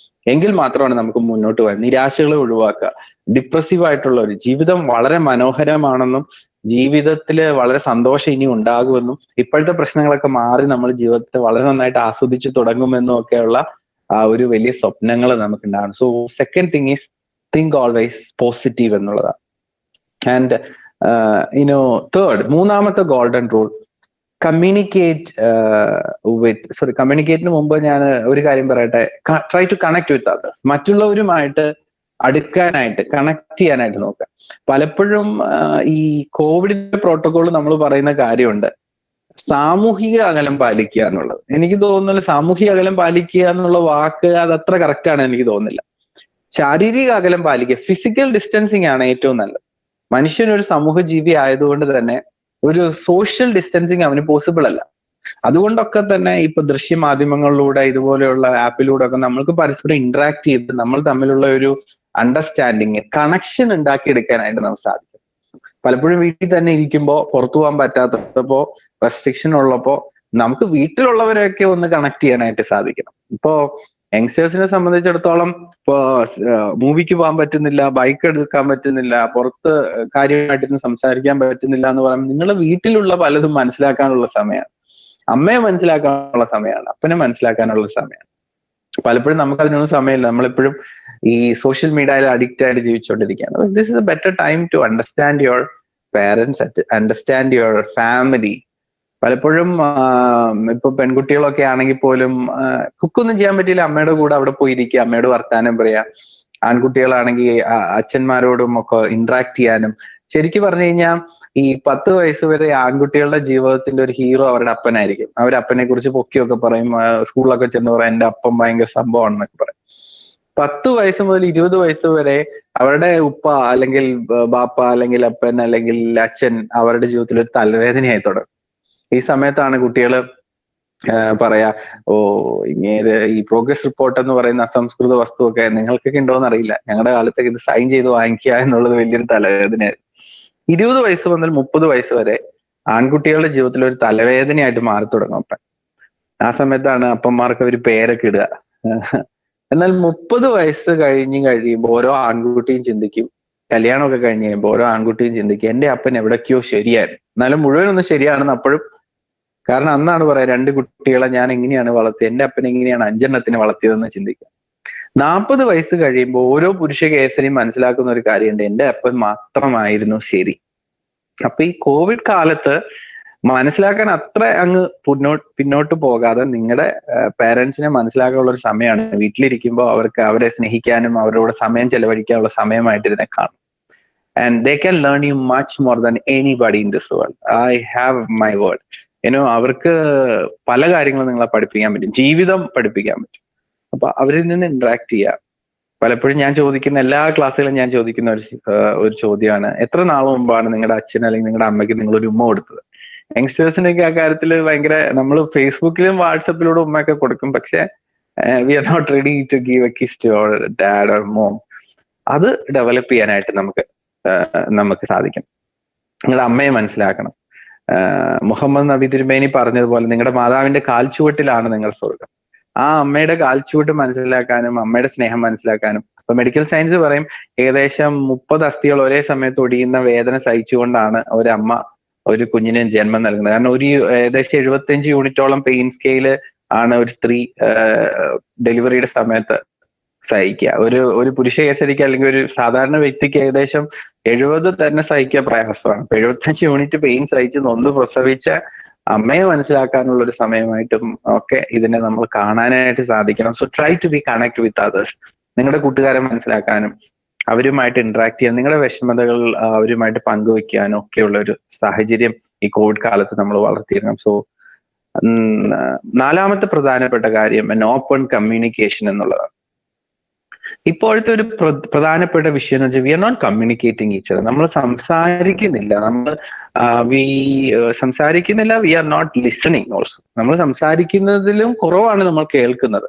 എങ്കിൽ മാത്രമാണ് നമുക്ക് മുന്നോട്ട് പോകാൻ. നിരാശകളെ ഒഴിവാക്കുക. ഡിപ്രസീവ് ആയിട്ടുള്ള ഒരു ജീവിതം വളരെ മനോഹരമാണെന്നും ജീവിതത്തിൽ വളരെ സന്തോഷം ഇനി ഉണ്ടാകുമെന്നും ഇപ്പോഴത്തെ പ്രശ്നങ്ങളൊക്കെ മാറി നമ്മൾ ജീവിതത്തെ വളരെ നന്നായിട്ട് ആസ്വദിച്ച് തുടങ്ങുമെന്നും ഒക്കെയുള്ള ഒരു വലിയ സ്വപ്നങ്ങൾ നമുക്ക് ഉണ്ടാകും. So second thing is think always positive എന്നുള്ളതാണ്. ആൻഡ് തേർഡ്, മൂന്നാമത്തെ ഗോൾഡൻ റൂൾ, കമ്മ്യൂണിക്കേറ്റിന് മുമ്പ് ഞാൻ ഒരു കാര്യം പറയട്ടെ. Try to connect with others. മറ്റുള്ളവരുമായിട്ട് അടുക്കാനായിട്ട്, കണക്ട് ചെയ്യാനായിട്ട് നോക്കുക. പലപ്പോഴും ഈ കോവിഡിന്റെ പ്രോട്ടോകോൾ നമ്മൾ പറയുന്ന കാര്യമുണ്ട്, സാമൂഹിക അകലം പാലിക്കുക എന്നുള്ളത്. എനിക്ക് തോന്നുന്നില്ല സാമൂഹിക അകലം പാലിക്കുക എന്നുള്ള വാക്ക് അത് അത്ര കറക്റ്റ് ആണ് എനിക്ക് തോന്നുന്നില്ല. ശാരീരിക അകലം പാലിക്കുക, ഫിസിക്കൽ ഡിസ്റ്റൻസിങ് ആണ് ഏറ്റവും നല്ലത്. മനുഷ്യനൊരു സമൂഹ ജീവി ആയതുകൊണ്ട് തന്നെ ഒരു സോഷ്യൽ ഡിസ്റ്റൻസിങ് അവന് പോസിബിൾ അല്ല. അതുകൊണ്ടൊക്കെ തന്നെ ഇപ്പൊ ദൃശ്യമാധ്യമങ്ങളിലൂടെ ഇതുപോലെയുള്ള ആപ്പിലൂടെ ഒക്കെ നമ്മൾക്ക് പരസ്പരം ഇന്ററാക്ട് ചെയ്ത് നമ്മൾ തമ്മിലുള്ള ഒരു അണ്ടർസ്റ്റാൻഡിങ്, കണക്ഷൻ ഉണ്ടാക്കിയെടുക്കാനായിട്ട് നമുക്ക് സാധിക്കും. പലപ്പോഴും വീട്ടിൽ തന്നെ ഇരിക്കുമ്പോൾ, പുറത്തു പോകാൻ പറ്റാത്തപ്പോ, റെസ്ട്രിക്ഷൻ ഉള്ളപ്പോ നമുക്ക് വീട്ടിലുള്ളവരെയൊക്കെ ഒന്ന് കണക്ട് ചെയ്യാനായിട്ട് സാധിക്കണം. ഇപ്പോ യങ്സ്റ്റേഴ്സിനെ സംബന്ധിച്ചിടത്തോളം ഇപ്പോ മൂവിക്ക് പോകാൻ പറ്റുന്നില്ല, ബൈക്ക് എടുക്കാൻ പറ്റുന്നില്ല, പുറത്ത് കാര്യമായിട്ടൊന്നും സംസാരിക്കാൻ പറ്റുന്നില്ല എന്ന് പറയുമ്പോൾ നിങ്ങളുടെ വീട്ടിലുള്ള പലതും മനസ്സിലാക്കാനുള്ള സമയമാണ്. അമ്മയെ മനസ്സിലാക്കാനുള്ള സമയമാണ്, അപ്പനെ മനസ്സിലാക്കാനുള്ള സമയമാണ്. പലപ്പോഴും നമുക്ക് അതിനൊന്നും സമയമില്ല. നമ്മളെപ്പോഴും ഈ സോഷ്യൽ മീഡിയയിൽ അഡിക്റ്റ് ആയിട്ട് ജീവിച്ചുകൊണ്ടിരിക്കുകയാണ്. This is a better time to understand your parents, understand your family. പലപ്പോഴും ഇപ്പൊ പെൺകുട്ടികളൊക്കെ ആണെങ്കിൽ പോലും കുക്കൊന്നും ചെയ്യാൻ പറ്റിയില്ല, അമ്മയുടെ കൂടെ അവിടെ പോയിരിക്കുക, അമ്മയോട് വർത്താനം പറയാ. ആൺകുട്ടികളാണെങ്കിൽ അച്ഛന്മാരോടും ഒക്കെ ഇന്ററാക്ട് ചെയ്യാനും. ശരിക്കും പറഞ്ഞു കഴിഞ്ഞാൽ ഈ 10 വയസ്സ് വരെ ആൺകുട്ടികളുടെ ജീവിതത്തിന്റെ ഒരു ഹീറോ അവരുടെ അപ്പനായിരിക്കും. അവരപ്പനെ കുറിച്ച് പൊക്കിയൊക്കെ പറയും, സ്കൂളിലൊക്കെ ചെന്ന് പറയാം എന്റെ അപ്പം ഭയങ്കര സംഭവമാണെന്നൊക്കെ പറയും. 10 വയസ്സ് മുതൽ 20 വയസ്സ് വരെ അവരുടെ ഉപ്പ അല്ലെങ്കിൽ ബാപ്പ അല്ലെങ്കിൽ അപ്പൻ അല്ലെങ്കിൽ അച്ഛൻ അവരുടെ ജീവിതത്തിൽ ഒരു തലവേദനയായി തുടങ്ങും. ഈ സമയത്താണ് കുട്ടികൾ പറയാ, ഓ ഇങ്ങനെ ഈ പ്രോഗ്രസ് റിപ്പോർട്ട് എന്ന് പറയുന്ന അസംസ്കൃത വസ്തുവൊക്കെ നിങ്ങൾക്കൊക്കെ ഉണ്ടോന്ന് അറിയില്ല, ഞങ്ങളുടെ കാലത്തൊക്കെ ഇത് സൈൻ ചെയ്ത് വാങ്ങിക്കുക എന്നുള്ളത് വലിയൊരു തലവേദനയായിരുന്നു. 20 വയസ്സ് മുതൽ 30 വയസ്സ് വരെ ആൺകുട്ടികളുടെ ജീവിതത്തിൽ ഒരു തലവേദനയായിട്ട് മാറി തുടങ്ങും അപ്പൻ. ആ സമയത്താണ് അപ്പന്മാർക്ക് ഒരു പേരൊക്കെ ഇടുക. എന്നാൽ 30 വയസ്സ് കഴിയുമ്പോൾ ഓരോ ആൺകുട്ടിയും ചിന്തിക്കും, കല്യാണമൊക്കെ കഴിഞ്ഞ് കഴിയുമ്പോൾ ഓരോ ആൺകുട്ടിയും ചിന്തിക്കും എന്റെ അപ്പൻ എവിടേക്കോ ശരിയായിരുന്നു. എന്നാലും മുഴുവനൊന്നും ശരിയാണെന്ന് അപ്പോഴും, കാരണം അന്നാണ് പറയാം 2 കുട്ടികളെ ഞാൻ എങ്ങനെയാണ് വളർത്തിയത്, എന്റെ അപ്പൻ എങ്ങനെയാണ് 5 എണ്ണത്തിന് വളർത്തിയതെന്ന് ചിന്തിക്കുക. 40 വയസ്സ് കഴിയുമ്പോൾ ഓരോ പുരുഷ കേസരിയും മനസ്സിലാക്കുന്ന ഒരു കാര്യമുണ്ട്, എന്റെ അപ്പൻ മാത്രമായിരുന്നു ശരി. അപ്പൊ ഈ കോവിഡ് കാലത്ത് മനസ്സിലാക്കാൻ അത്ര അങ്ങ് പിന്നോട്ട് പോകാതെ നിങ്ങളുടെ പേരൻസിനെ മനസ്സിലാക്കാനുള്ള ഒരു സമയമാണ്. വീട്ടിലിരിക്കുമ്പോൾ അവരെ സ്നേഹിക്കാനും അവരോട് സമയം ചെലവഴിക്കാനുള്ള സമയമായിട്ട് ഇതിനെ കാണും. And they can learn you much more than anybody in this world. I have my word. അവർക്ക് പല കാര്യങ്ങളും നിങ്ങളെ പഠിപ്പിക്കാൻ പറ്റും, ജീവിതം പഠിപ്പിക്കാൻ പറ്റും. അപ്പൊ അവരിൽ നിന്ന് ഇന്ററാക്ട് ചെയ്യുക. പലപ്പോഴും ഞാൻ ചോദിക്കുന്ന എല്ലാ ക്ലാസ്സുകളും ഞാൻ ചോദിക്കുന്ന ഒരു ചോദ്യമാണ്, എത്ര നാൾ മുമ്പാണ് നിങ്ങളുടെ അച്ഛൻ അല്ലെങ്കിൽ നിങ്ങളുടെ അമ്മയ്ക്ക് നിങ്ങളൊരു ഉമ്മ കൊടുത്തത്? യങ്സ്റ്റേഴ്സിനൊക്കെ ആ കാര്യത്തിൽ ഭയങ്കര, നമ്മൾ ഫേസ്ബുക്കിലും വാട്സപ്പിലൂടെ ഉമ്മയൊക്കെ കൊടുക്കും, പക്ഷെ we are not ready to give a kiss to our dad or mom. അത് ഡെവലപ്പ് ചെയ്യാനായിട്ട് നമുക്ക് സാധിക്കും. നിങ്ങളുടെ അമ്മയെ മനസ്സിലാക്കണം. മുഹമ്മദ് നബി തിരുമേനി പറഞ്ഞതുപോലെ നിങ്ങളുടെ മാതാവിന്റെ കാൽച്ചുവട്ടിലാണ് നിങ്ങൾ സ്വർഗം. ആ അമ്മയുടെ കാൽച്ചുവട്ട് മനസ്സിലാക്കാനും അമ്മയുടെ സ്നേഹം മനസ്സിലാക്കാനും. ഇപ്പൊ മെഡിക്കൽ സയൻസ് പറയും ഏകദേശം 30 അസ്ഥികൾ ഒരേ സമയത്ത് ഒടിയുന്ന വേദന സഹിച്ചുകൊണ്ടാണ് ഒരമ്മ ഒരു കുഞ്ഞിന് ജന്മം നൽകുന്നത്. കാരണം ഏകദേശം 75 യൂണിറ്റോളം പെയിൻ സ്കെയില് ആണ് ഒരു സ്ത്രീ ഡെലിവറിയുടെ സമയത്ത് സഹിക്കുക. ഒരു പുരുഷ കേസരിക്ക് അല്ലെങ്കിൽ ഒരു സാധാരണ വ്യക്തിക്ക് ഏകദേശം 70 തന്നെ സഹിക്കുക പ്രയാസമാണ്. 75 യൂണിറ്റ് പെയിൻ സഹിച്ച് നൊന്ന് പ്രസവിച്ച അമ്മയെ മനസ്സിലാക്കാനുള്ള ഒരു സമയമായിട്ടും ഒക്കെ ഇതിനെ നമ്മൾ കാണാനായിട്ട് സാധിക്കണം. So try to be connect with others. നിങ്ങളുടെ കൂട്ടുകാരെ മനസ്സിലാക്കാനും അവരുമായിട്ട് ഇന്ററാക്ട് ചെയ്യാൻ, നിങ്ങളുടെ വിഷമതകൾ അവരുമായിട്ട് പങ്കുവെക്കാനും ഒക്കെയുള്ള ഒരു സാഹചര്യം ഈ കോവിഡ് കാലത്ത് നമ്മൾ വളർത്തിയിരുന്നു. സോ 4ാമത്തെ പ്രധാനപ്പെട്ട കാര്യം ഓപ്പൺ കമ്മ്യൂണിക്കേഷൻ എന്നുള്ളതാണ്. ഇപ്പോഴത്തെ ഒരു പ്രധാനപ്പെട്ട വിഷയം എന്ന് വെച്ചാൽ we are not communicating each other. നമ്മൾ സംസാരിക്കുന്നില്ല, സംസാരിക്കുന്നില്ല, we are not listening also. നമ്മൾ സംസാരിക്കുന്നതിലും കുറവാണ് നമ്മൾ കേൾക്കുന്നത്.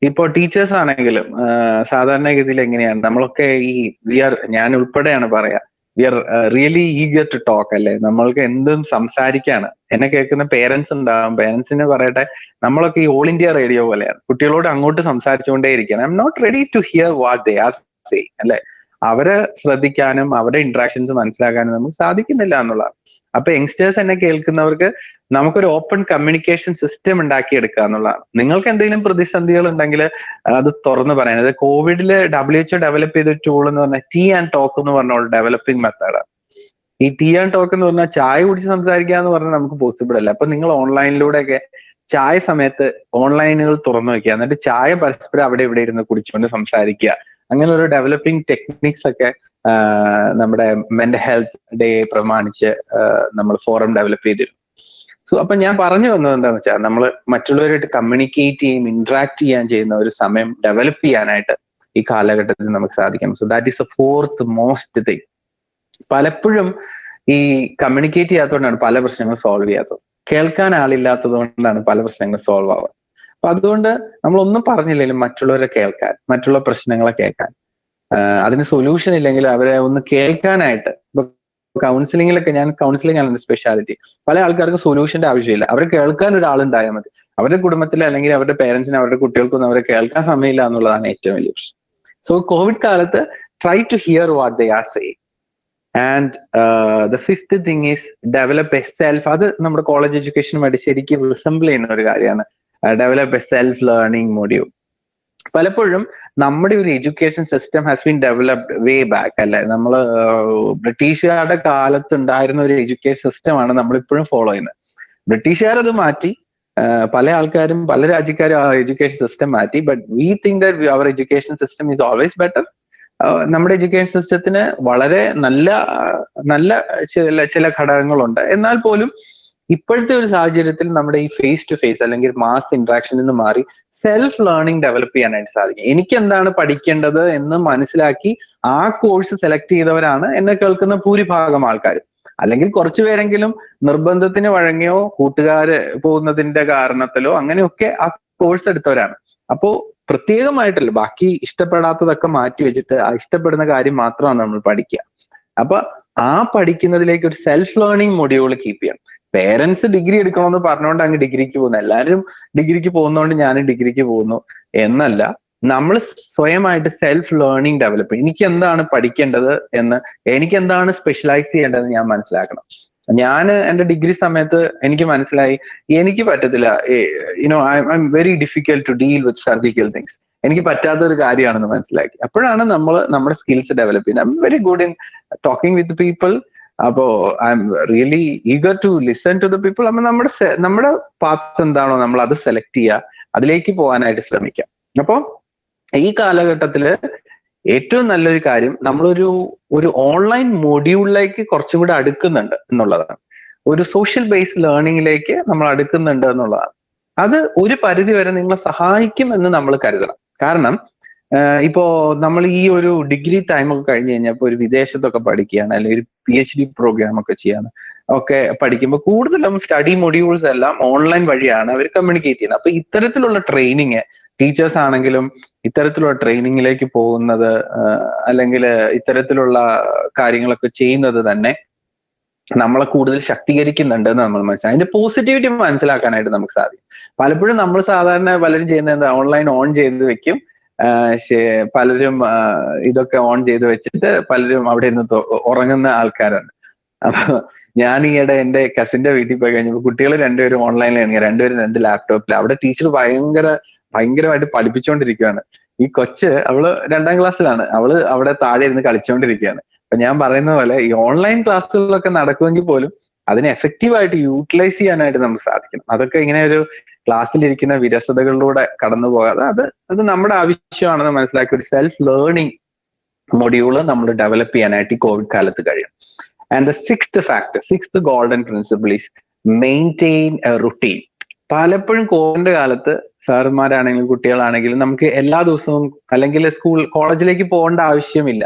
ഇപ്പോൾ ടീച്ചേഴ്സ് ആണെങ്കിലും സാധാരണഗതിയിൽ എങ്ങനെയാണ് നമ്മളൊക്കെ ഞാൻ ഉൾപ്പെടെയാണ് പറയാ, we are really eager to talk അല്ലേ. നമ്മൾക്ക് എന്തും സംസാരിക്കാണ്. എന്നെ കേൾക്കുന്ന പേരൻസ് ഉണ്ടാവും, പേരൻസിന് പറയട്ടെ, നമ്മളൊക്കെ ഈ ഓൾ ഇന്ത്യ റേഡിയോ പോലെയാണ്, കുട്ടികളോട് അങ്ങോട്ട് സംസാരിച്ചുകൊണ്ടേ ഇരിക്കുകയാണ്. I'm not ready to hear what they are saying അല്ലെ. അവരെ ശ്രദ്ധിക്കാനും അവരുടെ ഇന്ററാക്ഷൻസ് മനസ്സിലാക്കാനും നമുക്ക് സാധിക്കുന്നില്ല എന്നുള്ളതാണ്. അപ്പൊ യങ്സ്റ്റേഴ്സ് എന്നെ കേൾക്കുന്നവർക്ക് നമുക്കൊരു ഓപ്പൺ കമ്മ്യൂണിക്കേഷൻ സിസ്റ്റം ഉണ്ടാക്കിയെടുക്കുക എന്നുള്ളതാണ്. നിങ്ങൾക്ക് എന്തെങ്കിലും പ്രതിസന്ധികൾ ഉണ്ടെങ്കിൽ അത് തുറന്നു പറയാൻ. അത് കോവിഡില് WHO ഡെവലപ്പ് ചെയ്ത ടൂൾ എന്ന് പറഞ്ഞാൽ ടീ ആൻഡ് ടോക്ക് എന്ന് പറഞ്ഞ ഡെവലപ്പിംഗ് മെത്തേഡാണ്. ഈ ടീ ആൻഡ് ടോക്ക് എന്ന് പറഞ്ഞാൽ ചായ കുടിച്ച് സംസാരിക്കുക എന്ന് പറഞ്ഞാൽ നമുക്ക് പോസിബിൾ അല്ല. അപ്പൊ നിങ്ങൾ ഓൺലൈനിലൂടെയൊക്കെ ചായ സമയത്ത് ഓൺലൈനുകൾ തുറന്നു വെക്കുക, എന്നിട്ട് ചായ പരസ്പരം അവിടെ ഇവിടെ ഇരുന്ന് കുടിച്ചുകൊണ്ട് സംസാരിക്കുക. അങ്ങനെ ഒരു ഡെവലപ്പിംഗ് ടെക്നിക്സ് ഒക്കെ നമ്മുടെ മെന്റൽ ഹെൽത്ത് ഡേ പ്രമാണിച്ച് നമ്മൾ ഫോറം ഡെവലപ്പ് ചെയ്തിരുന്നു. സോ അപ്പൊ ഞാൻ പറഞ്ഞു വന്നത് എന്താണെന്ന് വെച്ചാൽ, നമ്മൾ മറ്റുള്ളവരായിട്ട് കമ്മ്യൂണിക്കേറ്റ് ചെയ്യും, ഇന്ററാക്ട് ചെയ്യാൻ ചെയ്യുന്ന ഒരു സമയം ഡെവലപ്പ് ചെയ്യാനായിട്ട് ഈ കാലഘട്ടത്തിൽ നമുക്ക് സാധിക്കണം. So that is the fourth most thing. പലപ്പോഴും ഈ കമ്മ്യൂണിക്കേറ്റ് ചെയ്യാത്തതുകൊണ്ടാണ് പല പ്രശ്നങ്ങളും സോൾവ് ചെയ്യാത്തത്. കേൾക്കാൻ ആളില്ലാത്തത് കൊണ്ടാണ് പല പ്രശ്നങ്ങളും സോൾവ് ആവുക. അപ്പൊ അതുകൊണ്ട് നമ്മളൊന്നും പറഞ്ഞില്ലെങ്കിലും മറ്റുള്ളവരെ കേൾക്കാൻ, മറ്റുള്ള പ്രശ്നങ്ങളെ കേൾക്കാൻ, അതിന് സൊല്യൂഷൻ ഇല്ലെങ്കിൽ അവരെ ഒന്ന് കേൾക്കാനായിട്ട്. ഇപ്പൊ കൗൺസിലിങ്ങിലൊക്കെ, ഞാൻ കൗൺസിലിംഗ് ആണ് എന്റെ സ്പെഷ്യാലിറ്റി. പല ആൾക്കാർക്ക് സൊല്യൂഷന്റെ ആവശ്യമില്ല, അവരെ കേൾക്കാൻ ഒരാളുണ്ടായാൽ മതി. അവരുടെ കുടുംബത്തിലെ അല്ലെങ്കിൽ അവരുടെ പേരൻസിന്, അവരുടെ കുട്ടികൾക്കൊന്നും അവരെ കേൾക്കാൻ സമയമില്ല എന്നുള്ളതാണ് ഏറ്റവും വലിയ പ്രശ്നം. സോ കോവിഡ് കാലത്ത് try to hear what they are saying. And the fifth thing is develop a self. അത് നമ്മുടെ കോളേജ് എഡ്യൂക്കേഷനുമായിട്ട് ശരിക്കും റിസംബിൾ ചെയ്യുന്ന ഒരു കാര്യമാണ്. Develop a self learning module. പലപ്പോഴും നമ്മുടെ ഒരു education system has been developed way back അല്ലെ. നമ്മൾ ബ്രിട്ടീഷുകാരുടെ കാലത്ത് ഉണ്ടായിരുന്ന ഒരു എഡ്യൂക്കേഷൻ സിസ്റ്റമാണ് നമ്മൾ ഇപ്പോഴും ഫോളോ ചെയ്യുന്നത്. ബ്രിട്ടീഷുകാരത് മാറ്റി, പല ആൾക്കാരും പല രാജ്യക്കാരും ആ എഡ്യൂക്കേഷൻ സിസ്റ്റം മാറ്റി. But we think that our education system is always better. നമ്മുടെ എഡ്യൂക്കേഷൻ സിസ്റ്റത്തിന് വളരെ നല്ല ചില ഘടകങ്ങളുണ്ട്. എന്നാൽ പോലും ഇപ്പോഴത്തെ ഒരു സാഹചര്യത്തിൽ നമ്മുടെ ഈ ഫേസ് ടു ഫേസ് അല്ലെങ്കിൽ മാസ് ഇന്ററാക്ഷനിൽ നിന്ന് മാറി സെൽഫ് ലേണിംഗ് ഡെവലപ്പ് ചെയ്യാനായിട്ട് സാധിക്കും. എനിക്ക് എന്താണ് പഠിക്കേണ്ടത് എന്ന് മനസ്സിലാക്കി ആ കോഴ്സ് സെലക്ട് ചെയ്തവരാണ് എന്നെ കേൾക്കുന്ന ഭൂരിഭാഗം ആൾക്കാർ. അല്ലെങ്കിൽ കുറച്ചു പേരെങ്കിലും നിർബന്ധത്തിന് വഴങ്ങിയോ കൂട്ടുകാര് പോകുന്നതിന്റെ കാരണത്തിലോ അങ്ങനെയൊക്കെ ആ കോഴ്സ് എടുത്തവരാണ്. അപ്പോ പ്രത്യേകമായിട്ടല്ല, ബാക്കി ഇഷ്ടപ്പെടാത്തതൊക്കെ മാറ്റി വെച്ചിട്ട് ആ ഇഷ്ടപ്പെടുന്ന കാര്യം മാത്രമാണ് നമ്മൾ പഠിക്കുക. അപ്പൊ ആ പഠിക്കുന്നതിലേക്ക് ഒരു സെൽഫ് ലേണിംഗ് മൊഡ്യൂൾ കീപ്പ് ചെയ്യണം. പേരൻസ് ഡിഗ്രി എടുക്കണമെന്ന് പറഞ്ഞുകൊണ്ട് അങ്ങ് ഡിഗ്രിക്ക് പോകുന്നു, എല്ലാവരും ഡിഗ്രിക്ക് പോകുന്നതുകൊണ്ട് ഞാനും ഡിഗ്രിക്ക് പോകുന്നു എന്നല്ല. നമ്മൾ സ്വയമായിട്ട് സെൽഫ് ലേണിംഗ് ഡെവലപ്പ്. എനിക്ക് എന്താണ് പഠിക്കേണ്ടത് എന്ന്, എനിക്ക് എന്താണ് സ്പെഷ്യലൈസ് ചെയ്യേണ്ടതെന്ന് ഞാൻ മനസ്സിലാക്കണം. ഞാൻ എന്റെ ഡിഗ്രി സമയത്ത് എനിക്ക് മനസ്സിലായി എനിക്ക് പറ്റത്തില്ല, I'm very difficult to deal with surgical things. എനിക്ക് പറ്റാത്തൊരു കാര്യമാണെന്ന് മനസ്സിലാക്കി. അപ്പോഴാണ് നമ്മൾ നമ്മുടെ സ്കിൽസ് ഡെവലപ്പ് ചെയ്യുന്നത്. I'm very good in talking with people. അപ്പോ I'm really eager to listen to the people. അപ്പൊ നമ്മുടെ പാത്ത് എന്താണോ നമ്മൾ അത് സെലക്ട് ചെയ്യുക, അതിലേക്ക് പോകാനായിട്ട് ശ്രമിക്കാം. അപ്പൊ ഈ കാലഘട്ടത്തില് ഏറ്റവും നല്ലൊരു കാര്യം നമ്മളൊരു ഓൺലൈൻ മൊഡ്യൂളിലേക്ക് കുറച്ചും കൂടെ അടുക്കുന്നുണ്ട് എന്നുള്ളതാണ്. ഒരു സോഷ്യൽ ബേസ്ഡ് ലേണിംഗിലേക്ക് നമ്മൾ അടുക്കുന്നുണ്ട് എന്നുള്ളതാണ്. അത് ഒരു പരിധി വരെ നിങ്ങളെ സഹായിക്കും എന്ന് നമ്മൾ കരുതണം. കാരണം ഇപ്പോ നമ്മൾ ഈ ഒരു ഡിഗ്രി ടൈം ഒക്കെ കഴിഞ്ഞ് കഴിഞ്ഞാൽ ഇപ്പൊ ഒരു വിദേശത്തൊക്കെ പഠിക്കുകയാണ്, അല്ലെങ്കിൽ ഒരു PhD പ്രോഗ്രാം ഒക്കെ ചെയ്യാണ് ഒക്കെ പഠിക്കുമ്പോൾ കൂടുതലും സ്റ്റഡി മൊഡ്യൂൾസ് എല്ലാം ഓൺലൈൻ വഴിയാണ് അവർ കമ്മ്യൂണിക്കേറ്റ് ചെയ്യുന്നത്. അപ്പൊ ഇത്തരത്തിലുള്ള ട്രെയിനിങ് ടീച്ചേഴ്സ് ആണെങ്കിലും ഇത്തരത്തിലുള്ള ട്രെയിനിങ്ങിലേക്ക് പോകുന്നത് അല്ലെങ്കിൽ ഇത്തരത്തിലുള്ള കാര്യങ്ങളൊക്കെ ചെയ്യുന്നത് തന്നെ നമ്മളെ കൂടുതൽ ശക്തീകരിക്കുന്നുണ്ട് എന്ന് നമ്മൾ മനസ്സിലാക്കി. അതിന്റെ പോസിറ്റിവിറ്റി മനസ്സിലാക്കാനായിട്ട് നമുക്ക് സാധിക്കും. പലപ്പോഴും നമ്മൾ സാധാരണ പലരും ചെയ്യുന്നത് എന്താ, ഓൺലൈൻ ഓൺ ചെയ്ത് വെക്കും, പലരും ഇതൊക്കെ ഓൺ ചെയ്ത് വെച്ചിട്ട് പലരും അവിടെ ഇരുന്ന് ഉറങ്ങുന്ന ആൾക്കാരാണ്. അപ്പൊ ഞാൻ ഈയിടെ എന്റെ കസിന്റെ വീട്ടിൽ പോയി കഴിഞ്ഞപ്പോൾ കുട്ടികൾ രണ്ടുപേരും ഓൺലൈനിലാണ്, രണ്ടുപേരും 2 ലാപ്ടോപ്പിൽ. അവിടെ ടീച്ചർ ഭയങ്കരമായിട്ട് പഠിപ്പിച്ചുകൊണ്ടിരിക്കുകയാണ്. ഈ കൊച്ച് അവള് 2ാം ക്ലാസ്സിലാണ്, അവള് അവിടെ താഴെ ഇരുന്ന് കളിച്ചുകൊണ്ടിരിക്കുകയാണ്. അപ്പൊ ഞാൻ പറയുന്ന പോലെ ഈ ഓൺലൈൻ ക്ലാസ്സുകളൊക്കെ നടക്കുമെങ്കിൽ പോലും അതിനെ എഫക്റ്റീവായിട്ട് യൂട്ടിലൈസ് ചെയ്യാനായിട്ട് നമുക്ക് സാധിക്കണം. അതൊക്കെ ഇങ്ങനെ ഒരു ക്ലാസ്സിലിരിക്കുന്ന വിരസതകളിലൂടെ കടന്നു പോകാതെ അത് നമ്മുടെ ആവശ്യമാണെന്ന് മനസ്സിലാക്കി ഒരു സെൽഫ് ലേണിംഗ് മൊഡ്യൂള് നമ്മൾ ഡെവലപ്പ് ചെയ്യാനായിട്ട് ഈ കോവിഡ് കാലത്ത് കഴിയും. And the sixth golden principle is maintain A routine. പലപ്പോഴും കോവിഡിന്റെ കാലത്ത് സാറുമാരാണെങ്കിലും കുട്ടികളാണെങ്കിലും നമുക്ക് എല്ലാ ദിവസവും അല്ലെങ്കിൽ കോളേജിലേക്ക് പോകേണ്ട ആവശ്യമില്ല.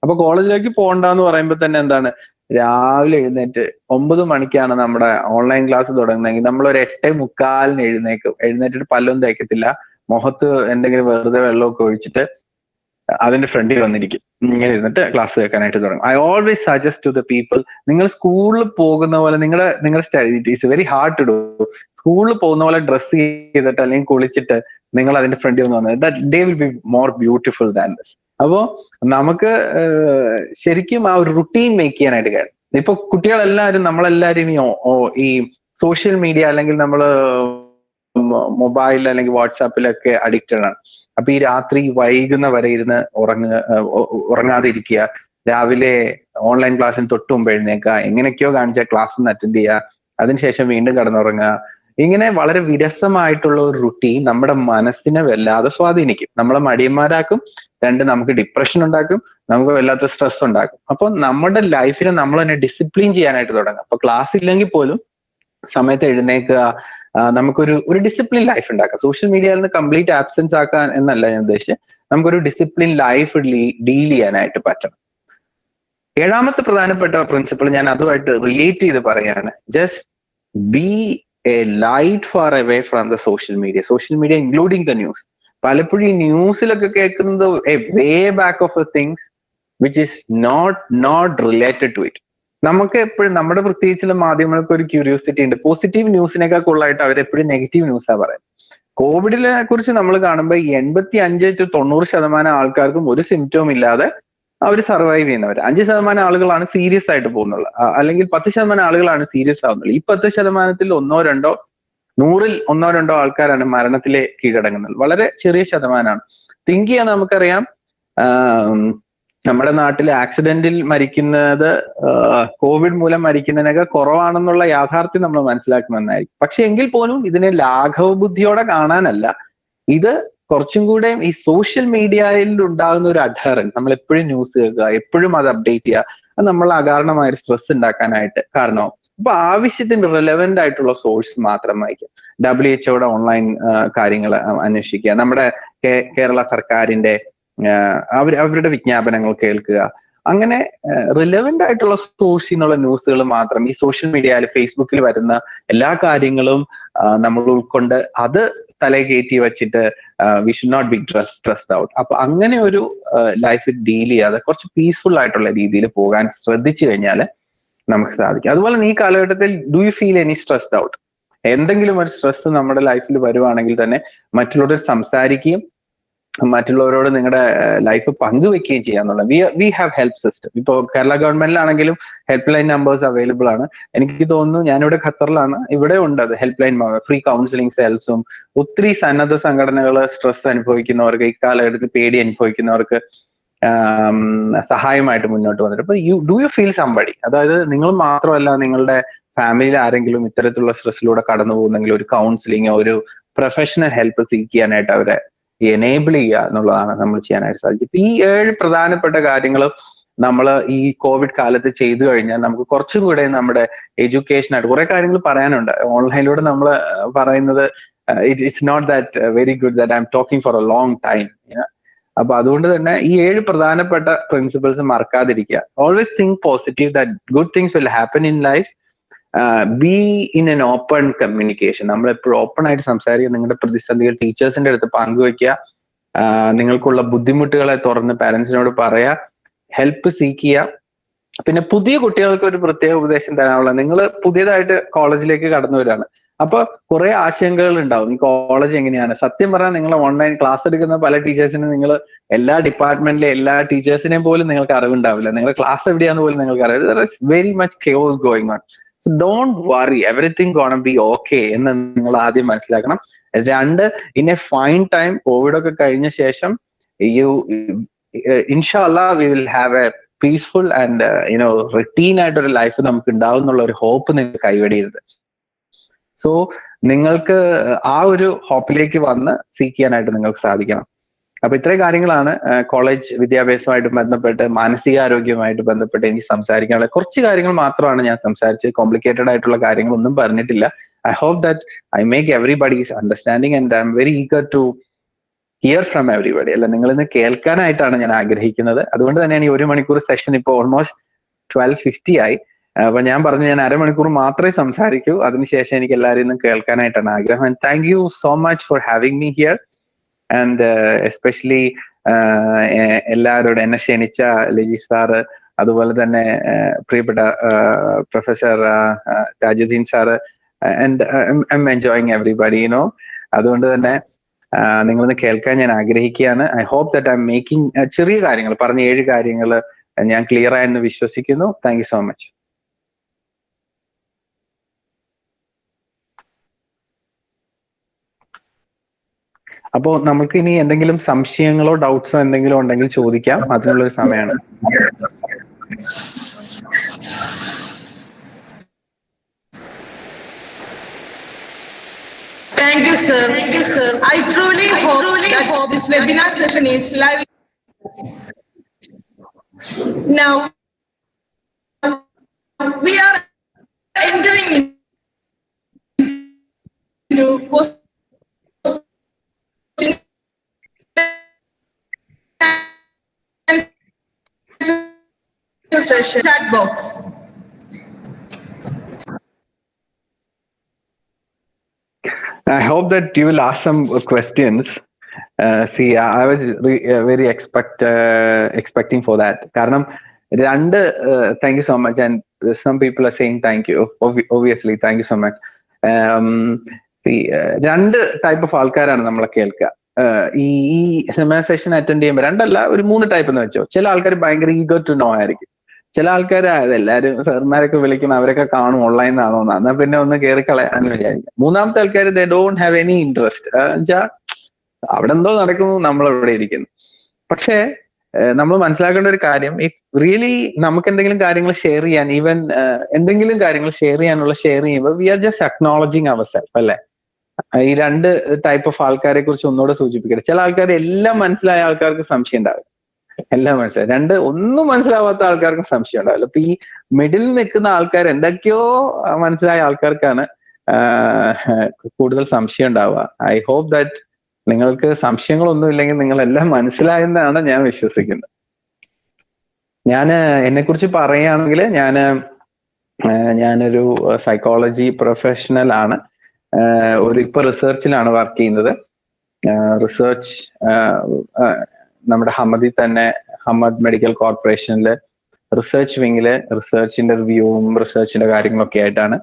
അപ്പൊ കോളേജിലേക്ക് പോകണ്ടെന്ന് പറയുമ്പോൾ തന്നെ എന്താണ്, രാവിലെ എഴുന്നേറ്റ് 9 മണിക്കാണ് നമ്മുടെ ഓൺലൈൻ ക്ലാസ് തുടങ്ങുന്നതെങ്കിൽ നമ്മൾ ഒരു 8:45 എഴുന്നേറ്റിട്ട് പല്ലൊന്നും തേക്കത്തില്ല, മുഖത്ത് എന്തെങ്കിലും വെറുതെ വെള്ളമൊക്കെ ഒഴിച്ചിട്ട് അതിന്റെ ഫ്രണ്ടിൽ വന്നിരിക്കും, ഇങ്ങനെ ഇരുന്നിട്ട് ക്ലാസ് കേൾക്കാനായിട്ട് തുടങ്ങും. I always suggest to the people, നിങ്ങൾ സ്കൂളിൽ പോകുന്ന പോലെ നിങ്ങളുടെ study, it is very hard to do. സ്കൂളിൽ പോകുന്ന പോലെ ഡ്രസ് ചെയ്തിട്ട് അല്ലെങ്കിൽ കുളിച്ചിട്ട് നിങ്ങൾ അതിന്റെ ഫ്രണ്ടിൽ വന്ന് വന്നത്, that day will be more beautiful than this. അപ്പോ നമുക്ക് ശരിക്കും ആ ഒരു റുട്ടീൻ മേക്ക് ചെയ്യാനായിട്ട് കഴിയും. ഇപ്പൊ കുട്ടികളെല്ലാവരും നമ്മളെല്ലാവരും ഈ സോഷ്യൽ മീഡിയ അല്ലെങ്കിൽ നമ്മള് മൊബൈൽ അല്ലെങ്കിൽ വാട്സാപ്പിലൊക്കെ അഡിക്റ്റഡ് ആണ്. അപ്പൊ ഈ രാത്രി വൈകുന്ന വരെ ഇരുന്ന് ഉറങ്ങാതെ ഇരിക്കുക, രാവിലെ ഓൺലൈൻ ക്ലാസ്സിന് തൊട്ട് മുമ്പ് എഴുന്നേക്കുക, എങ്ങനെയൊക്കെയോ കാണിച്ച ക്ലാസ് ഒന്ന് അറ്റൻഡ് ചെയ്യുക, അതിനുശേഷം വീണ്ടും കിടന്നുറങ്ങുക. ഇങ്ങനെ വളരെ വിരസമായിട്ടുള്ള ഒരു റുട്ടീൻ നമ്മുടെ മനസ്സിനെ വല്ലാതെ സ്വാധീനിക്കും, നമ്മളെ മടിയന്മാരാക്കും, നമുക്ക് ഡിപ്രഷൻ ഉണ്ടാക്കും, നമുക്ക് വല്ലാത്ത സ്ട്രെസ് ഉണ്ടാക്കും. അപ്പൊ നമ്മുടെ ലൈഫിനെ നമ്മൾ തന്നെ ഡിസിപ്ലിൻ ചെയ്യാനായിട്ട് തുടങ്ങും. അപ്പൊ ക്ലാസ് ഇല്ലെങ്കിൽ പോലും സമയത്ത് എഴുന്നേക്കുക, നമുക്കൊരു ഡിസിപ്ലിൻ ലൈഫ് ഉണ്ടാക്കാം. സോഷ്യൽ മീഡിയയിൽ നിന്ന് കംപ്ലീറ്റ് ആബ്സെൻസ് ആക്കാൻ എന്നല്ല ഞാൻ ഉദ്ദേശിച്ചത്, നമുക്കൊരു ഡിസിപ്ലിൻ ലൈഫ് ഡീൽ ചെയ്യാനായിട്ട് പറ്റണം. 7ാമത്തെ പ്രധാനപ്പെട്ട പ്രിൻസിപ്പിൾ ഞാൻ അതുമായിട്ട് റിലേറ്റ് ചെയ്ത് പറയാണ്, just be a light far away from the social media including the news. പലപ്പോഴും ഈ ന്യൂസിലൊക്കെ കേൾക്കുന്നത് a way back of the things which is not related to it. നമുക്ക് എപ്പോഴും നമ്മുടെ പ്രത്യേകിച്ചുള്ള മാധ്യമങ്ങൾക്ക് ഒരു ക്യൂരിയോസിറ്റി ഉണ്ട്, പോസിറ്റീവ് ന്യൂസിനേക്കാൾ കൂടുതലായിട്ട് അവരെപ്പോഴും നെഗറ്റീവ് ന്യൂസാണ് പറയുന്നത്. കോവിഡിനെ കുറിച്ച് നമ്മൾ കാണുമ്പോൾ 85 to 90% ആൾക്കാർക്കും ഒരു സിംറ്റവും ഇല്ലാതെ അവർ സർവൈവ് ചെയ്യുന്നവർ. 5% ആളുകളാണ് സീരിയസ് ആയിട്ട് പോകുന്നുള്ളത്, അല്ലെങ്കിൽ 10% ആളുകളാണ് സീരിയസ് ആവുന്നുള്ളത്. ഈ 10%-ൽ 100-2 ആൾക്കാരാണ് മരണത്തിലെ കീഴടങ്ങുന്നത്. വളരെ ചെറിയ ശതമാനമാണ്. തിങ്ക് ചെയ്യാൻ നമുക്കറിയാം, നമ്മുടെ നാട്ടിൽ ആക്സിഡന്റിൽ മരിക്കുന്നത് കോവിഡ് മൂലം മരിക്കുന്നതിനൊക്കെ കുറവാണെന്നുള്ള യാഥാർത്ഥ്യം നമ്മൾ മനസ്സിലാക്കുമെന്നായിരിക്കും. പക്ഷെ എങ്കിൽ പോലും ഇതിനെ ലാഘവ ബുദ്ധിയോടെ കാണാനല്ല, ഇത് കുറച്ചും കൂടെ ഈ സോഷ്യൽ മീഡിയയിൽ ഉണ്ടാകുന്ന ഒരു അഡ്ഹറൻസ്, നമ്മൾ എപ്പോഴും ന്യൂസ് കേൾക്കുക, എപ്പോഴും അത് അപ്ഡേറ്റ് ചെയ്യുക, അത് നമ്മൾ അകാരണമായ ഒരു സ്ട്രെസ് ഉണ്ടാക്കാനായിട്ട് കാരണമാവും. അപ്പൊ ആവശ്യത്തിന് റിലവന്റ് ആയിട്ടുള്ള സോഴ്സ് മാത്രം വായിക്കുക. WHO ഓൺലൈൻ കാര്യങ്ങൾ അന്വേഷിക്കുക, നമ്മുടെ കേരള സർക്കാരിന്റെ അവരുടെ വിജ്ഞാപനങ്ങൾ കേൾക്കുക. അങ്ങനെ റിലവന്റ് ആയിട്ടുള്ള സോഴ്സിൽ നിന്നുള്ള ന്യൂസുകൾ മാത്രം, ഈ സോഷ്യൽ മീഡിയയിൽ ഫേസ്ബുക്കിൽ വരുന്ന എല്ലാ കാര്യങ്ങളും നമ്മൾ ഉൾക്കൊണ്ട് അത് തലയിൽ കയറ്റി വെച്ചിട്ട് we should not be stressed out. അപ്പൊ അങ്ങനെ ഒരു ലൈഫ് ഡീൽ ചെയ്യാതെ കുറച്ച് പീസ്ഫുൾ ആയിട്ടുള്ള രീതിയിൽ പോകാൻ ശ്രദ്ധിച്ചു കഴിഞ്ഞാൽ നമുക്ക് സാധിക്കും. അതുപോലെ ഈ കാലഘട്ടത്തിൽ do you feel any stressed out? എന്തെങ്കിലും ഒരു സ്ട്രെസ് നമ്മുടെ ലൈഫിൽ വരുവാണെങ്കിൽ തന്നെ മറ്റുള്ളവരോട് സംസാരിക്കുകയും മറ്റുള്ളവരോട് നിങ്ങളുടെ ലൈഫ് പങ്കുവെക്കുകയും ചെയ്യാന്നുള്ളത്. We have help system. ഇപ്പോൾ കേരള ഗവൺമെന്റിലാണെങ്കിലും ഹെൽപ്പ് ലൈൻ നമ്പേഴ്സ് അവൈലബിൾ ആണ്. എനിക്ക് തോന്നുന്നു, ഞാനിവിടെ ഖത്തറിലാണ്, ഇവിടെ ഉണ്ട് അത് ഹെൽപ്പ് ലൈൻ, ഫ്രീ കൗൺസിലിംഗ് സെൽസും ഒത്തിരി സന്നദ്ധ സംഘടനകൾ സ്ട്രെസ് അനുഭവിക്കുന്നവർക്ക്, ഇക്കാലഘട്ടത്തിൽ പേടി അനുഭവിക്കുന്നവർക്ക് സഹായമായിട്ട് മുന്നോട്ട് വന്നിട്ട്. അപ്പൊ ഡു യു ഫീൽ സംബഡി, അതായത് നിങ്ങൾ മാത്രമല്ല, നിങ്ങളുടെ ഫാമിലിയിൽ ആരെങ്കിലും ഇത്തരത്തിലുള്ള സ്ട്രെസ്സിലൂടെ കടന്നു പോകുന്നെങ്കിൽ ഒരു കൗൺസിലിങ്ങോ ഒരു പ്രൊഫഷണൽ ഹെൽപ്പ് സീക്ക് ചെയ്യാനായിട്ട് അവരെ എനേബിൾ ചെയ്യുക എന്നുള്ളതാണ് നമ്മൾ ചെയ്യാനായിട്ട് സാധിക്കും. ഈ 7 പ്രധാനപ്പെട്ട കാര്യങ്ങൾ നമ്മൾ ഈ കോവിഡ് കാലത്ത് ചെയ്തു കഴിഞ്ഞാൽ നമുക്ക് കുറച്ചും കൂടെ നമ്മുടെ എഡ്യൂക്കേഷനായിട്ട് കുറെ കാര്യങ്ങൾ പറയാനുണ്ട്. ഓൺലൈനിലൂടെ നമ്മൾ പറയുന്നത് it's not that very good that I'm talking for a long time. അപ്പൊ അതുകൊണ്ട് തന്നെ ഈ 7 പ്രധാനപ്പെട്ട പ്രിൻസിപ്പിൾസ് മറക്കാതിരിക്കുക. Always think positive, that good things will happen in life. Be in an open communication. നമ്മൾ എപ്പോഴും ഓപ്പൺ ആയിട്ട് സംസാരിക്കുക, നിങ്ങളുടെ പ്രതിസന്ധികൾ ടീച്ചേഴ്സിന്റെ അടുത്ത് പങ്കുവെക്കുക, നിങ്ങൾക്കുള്ള ബുദ്ധിമുട്ടുകളെ തുറന്ന് പാരന്റ്സിനോട് പറയുക, ഹെൽപ്പ് സീക്ക് ചെയ്യുക. പിന്നെ പുതിയ കുട്ടികൾക്ക് ഒരു പ്രത്യേക ഉപദേശം തരാനുള്ളത്, നിങ്ങൾ പുതിയതായിട്ട് കോളേജിലേക്ക് കടന്നു വരികയാണ്, അപ്പൊ കുറെ ആശങ്കകൾ ഉണ്ടാവും. ഈ കോളേജ് എങ്ങനെയാണ്? സത്യം പറഞ്ഞാൽ നിങ്ങൾ ഓൺലൈൻ ക്ലാസ് എടുക്കുന്ന പല ടീച്ചേഴ്സിനും നിങ്ങൾ എല്ലാ ഡിപ്പാർട്ട്മെന്റിലെ എല്ലാ ടീച്ചേഴ്സിനെയും പോലും നിങ്ങൾക്ക് അറിവുണ്ടാവില്ല. നിങ്ങളുടെ ക്ലാസ് എവിടെയാന്ന് പോലും നിങ്ങൾക്ക് അറിയില്ല. There is very much chaos going on. So don't worry, everything gonna B okay എന്ന് നിങ്ങൾ ആദ്യം മനസ്സിലാക്കണം. 2, in A fine time, Covid ഒക്കെ കഴിഞ്ഞ ശേഷം ഇൻഷാല്ലാ we will have A peaceful and routine ആയിട്ടൊരു ലൈഫ് നമുക്ക് ഉണ്ടാവും എന്നുള്ള ഒരു ഹോപ്പ് നിങ്ങൾ കൈവെടിയരുത്. സോ നിങ്ങൾക്ക് ആ ഒരു ഹോപ്പിലേക്ക് വന്ന് സീക്ക് ചെയ്യാനായിട്ട് നിങ്ങൾക്ക് സാധിക്കണം. അപ്പൊ ഇത്രയും കാര്യങ്ങളാണ് കോളേജ് വിദ്യാഭ്യാസമായിട്ട് ബന്ധപ്പെട്ട്, മാനസികാരോഗ്യവുമായിട്ട് ബന്ധപ്പെട്ട് എനിക്ക് സംസാരിക്കാനുള്ള കുറച്ച് കാര്യങ്ങൾ മാത്രമാണ് ഞാൻ സംസാരിച്ചത്. കോംപ്ലിക്കേറ്റഡ് ആയിട്ടുള്ള കാര്യങ്ങളൊന്നും പറഞ്ഞിട്ടില്ല. I hope that I make everybody's understanding, and I'm very eager to hear from everybody. അല്ല, നിങ്ങൾ ഇന്ന് കേൾക്കാനായിട്ടാണ് ഞാൻ ആഗ്രഹിക്കുന്നത്. അതുകൊണ്ട് തന്നെയാണ് ഈ 1 മണിക്കൂർ സെഷൻ ഇപ്പോൾ ഓൾമോസ്റ്റ് 12:50 ആയി. അപ്പൊ ഞാൻ പറഞ്ഞു ഞാൻ അരമണിക്കൂർ മാത്രമേ സംസാരിക്കൂ, അതിനുശേഷം എനിക്ക് എല്ലാവരും ഇന്ന് കേൾക്കാനായിട്ടാണ് ആഗ്രഹം. And thank you so much for having me here. And especially എല്ലാവരോടും എന്നെ ക്ഷണിച്ച ലജി സാറ്, അതുപോലെ തന്നെ പ്രിയപ്പെട്ട professor Tajuddin sir, and I'm enjoying everybody, you know. അതുകൊണ്ട് തന്നെ നിങ്ങളിന്ന് കേൾക്കാൻ ഞാൻ ആഗ്രഹിക്കുകയാണ്. I hope that I'm making ചെറിയ കാര്യങ്ങൾ, പറഞ്ഞ 7 കാര്യങ്ങൾ ഞാൻ ക്ലിയർ ആയെന്ന് വിശ്വസിക്കുന്നു. Thank you so much. അപ്പോ നമുക്ക് ഇനി എന്തെങ്കിലും സംശയങ്ങളോ ഡൗട്ട്സോ എന്തെങ്കിലും ഉണ്ടെങ്കിൽ ചോദിക്കാം. അതിനുള്ളൊരു സമയമാണ്. Thank you, sir. I truly hope that this webinar session is live. Now, we are entering into session chat box. I hope that you will ask some questions. See, I was very expecting for that. കാരണം രണ്ട്, thank you so much, and some people are saying thank you. Obviously, thank you so much. See, രണ്ട് ടൈപ്പ് ഓഫ് ആൾക്കാരാണ് നമ്മളെ കേൾക്കുക. ഈ സെമിനാർ സെഷൻ അറ്റൻഡ് ചെയ്യുമ്പോൾ രണ്ടല്ല, ഒരു 3 ടൈപ്പ് എന്ന് വെച്ചോ. ചില ആൾക്കാർ ഭയങ്കര ഈഗർ ടു നോ ആയിരിക്കും. ചില ആൾക്കാർ അതെല്ലാവരും സാർമാരൊക്കെ വിളിക്കും, അവരൊക്കെ കാണും ഓൺലൈൻ ആണോ, എന്നാ പിന്നെ ഒന്ന് കയറി കളയാന്ന് വിചാരിക്കും. മൂന്നാമത്തെ ആൾക്കാർ they don't have any interest. എന്നുവെച്ചാൽ അവിടെ എന്തോ നടക്കുന്നു, നമ്മൾ ഇവിടെ ഇരിക്കുന്നു. പക്ഷേ നമ്മൾ മനസ്സിലാക്കേണ്ട ഒരു കാര്യം, ഇഫ് റിയലി നമുക്ക് എന്തെങ്കിലും കാര്യങ്ങൾ ഷെയർ ചെയ്യാൻ, ഈവൻ എന്തെങ്കിലും കാര്യങ്ങൾ ഷെയർ ചെയ്യുമ്പോൾ we are just acknowledging our self, അല്ലെ? ഈ രണ്ട് ടൈപ്പ് ഓഫ് ആൾക്കാരെ കുറിച്ച് ഒന്നുകൂടെ സൂചിപ്പിക്കട്ടെ. ചില ആൾക്കാർ എല്ലാം മനസ്സിലായ ആൾക്കാർക്ക് സംശയം ഉണ്ടാവില്ല, എല്ലാം മനസ്സിലായി. ഒന്നും മനസ്സിലാവാത്ത ആൾക്കാർക്ക് സംശയം ഉണ്ടാവില്ല. അപ്പൊ ഈ മിഡിൽ നിൽക്കുന്ന ആൾക്കാർ, എന്തൊക്കെയോ മനസ്സിലായ ആൾക്കാർക്കാണ് കൂടുതൽ സംശയം ഉണ്ടാവുക. ഐ ഹോപ്പ് ദാറ്റ് നിങ്ങൾക്ക് സംശയങ്ങളൊന്നും ഇല്ലെങ്കിൽ നിങ്ങളെല്ലാം മനസ്സിലായെന്നാണ് ഞാൻ വിശ്വസിക്കുന്നത്. ഞാൻ എന്നെക്കുറിച്ച് പറയുകയാണെങ്കിൽ ഞാനൊരു സൈക്കോളജി പ്രൊഫഷണൽ ആണ്. ഇപ്പൊ റിസർച്ചിലാണ് വർക്ക് ചെയ്യുന്നത്. റിസർച്ച് നമ്മുടെ ഹമ്മദിൽ തന്നെ, ഹമ്മദ് മെഡിക്കൽ കോർപ്പറേഷനില് റിസർച്ച് വിങ്ങില് റിസർച്ചിന്റെ റിവ്യൂവും റിസർച്ചിന്റെ കാര്യങ്ങളൊക്കെ ആയിട്ടാണ്.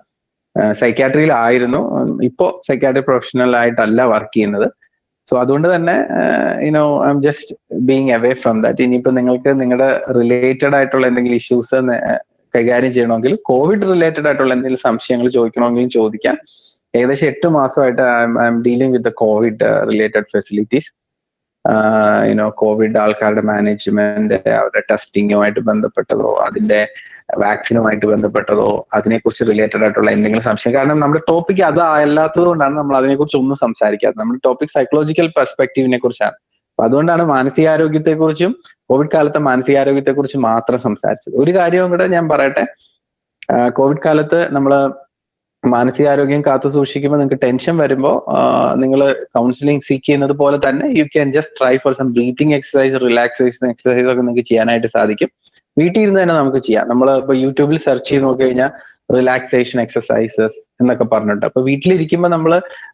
സൈക്യാട്രിയിലായിരുന്നു, ഇപ്പോ സൈക്യാട്രി പ്രൊഫഷണൽ ആയിട്ടല്ല വർക്ക് ചെയ്യുന്നത്. സോ അതുകൊണ്ട് തന്നെ I am just being away from that. ഇനിയിപ്പോ നിങ്ങൾക്ക് നിങ്ങളുടെ റിലേറ്റഡ് ആയിട്ടുള്ള എന്തെങ്കിലും ഇഷ്യൂസ് കൈകാര്യം ചെയ്യണമെങ്കിൽ, കോവിഡ് റിലേറ്റഡ് ആയിട്ടുള്ള എന്തെങ്കിലും സംശയങ്ങൾ ചോദിക്കണമെങ്കിലും ചോദിക്കാം. ഏകദേശം 8 മാസമായിട്ട് I M dealing with the Covid related facilities. Covid ആൾക്കാരുടെ മാനേജ്മെന്റ്, അവരുടെ ടെസ്റ്റിങ്ങുമായിട്ട് ബന്ധപ്പെട്ടതോ അതിന്റെ വാക്സിനുമായിട്ട് ബന്ധപ്പെട്ടതോ അതിനെക്കുറിച്ച് റിലേറ്റഡ് ആയിട്ടുള്ള എന്തെങ്കിലും സംശയം. കാരണം നമ്മുടെ ടോപ്പിക് അതല്ലാത്തത് കൊണ്ടാണ് നമ്മൾ അതിനെക്കുറിച്ച് ഒന്നും സംസാരിക്കാത്തത്. നമ്മുടെ ടോപ്പിക് സൈക്കോളജിക്കൽ പെർസ്പെക്റ്റീവിനെ കുറിച്ചാണ്. അപ്പൊ അതുകൊണ്ടാണ് മാനസികാരോഗ്യത്തെക്കുറിച്ചും കോവിഡ് കാലത്തെ മാനസികാരോഗ്യത്തെക്കുറിച്ച് മാത്രം സംസാരിച്ചത്. ഒരു കാര്യവും കൂടെ ഞാൻ പറയട്ടെ. കോവിഡ് കാലത്ത് നമ്മൾ മാനസികാരോഗ്യം കാത്തു സൂക്ഷിക്കുമ്പോൾ നിങ്ങൾക്ക് ടെൻഷൻ വരുമ്പോൾ നിങ്ങൾ കൗൺസിലിംഗ് സീക്ക് ചെയ്യുന്നത് പോലെ തന്നെ you can just try for some breathing exercise, relaxation exercise ഒക്കെ നിങ്ങൾക്ക് ചെയ്യാനായിട്ട് സാധിക്കും. വീട്ടിൽ ഇരുന്ന് തന്നെ നമുക്ക് ചെയ്യാം. നമ്മൾ ഇപ്പൊ യൂട്യൂബിൽ സെർച്ച് ചെയ്ത് നോക്കി കഴിഞ്ഞാൽ റിലാക്സേഷൻ എക്സസൈസസ് എന്നൊക്കെ പറഞ്ഞിട്ട്, അപ്പൊ വീട്ടിലിരിക്കുമ്പോൾ നമ്മൾ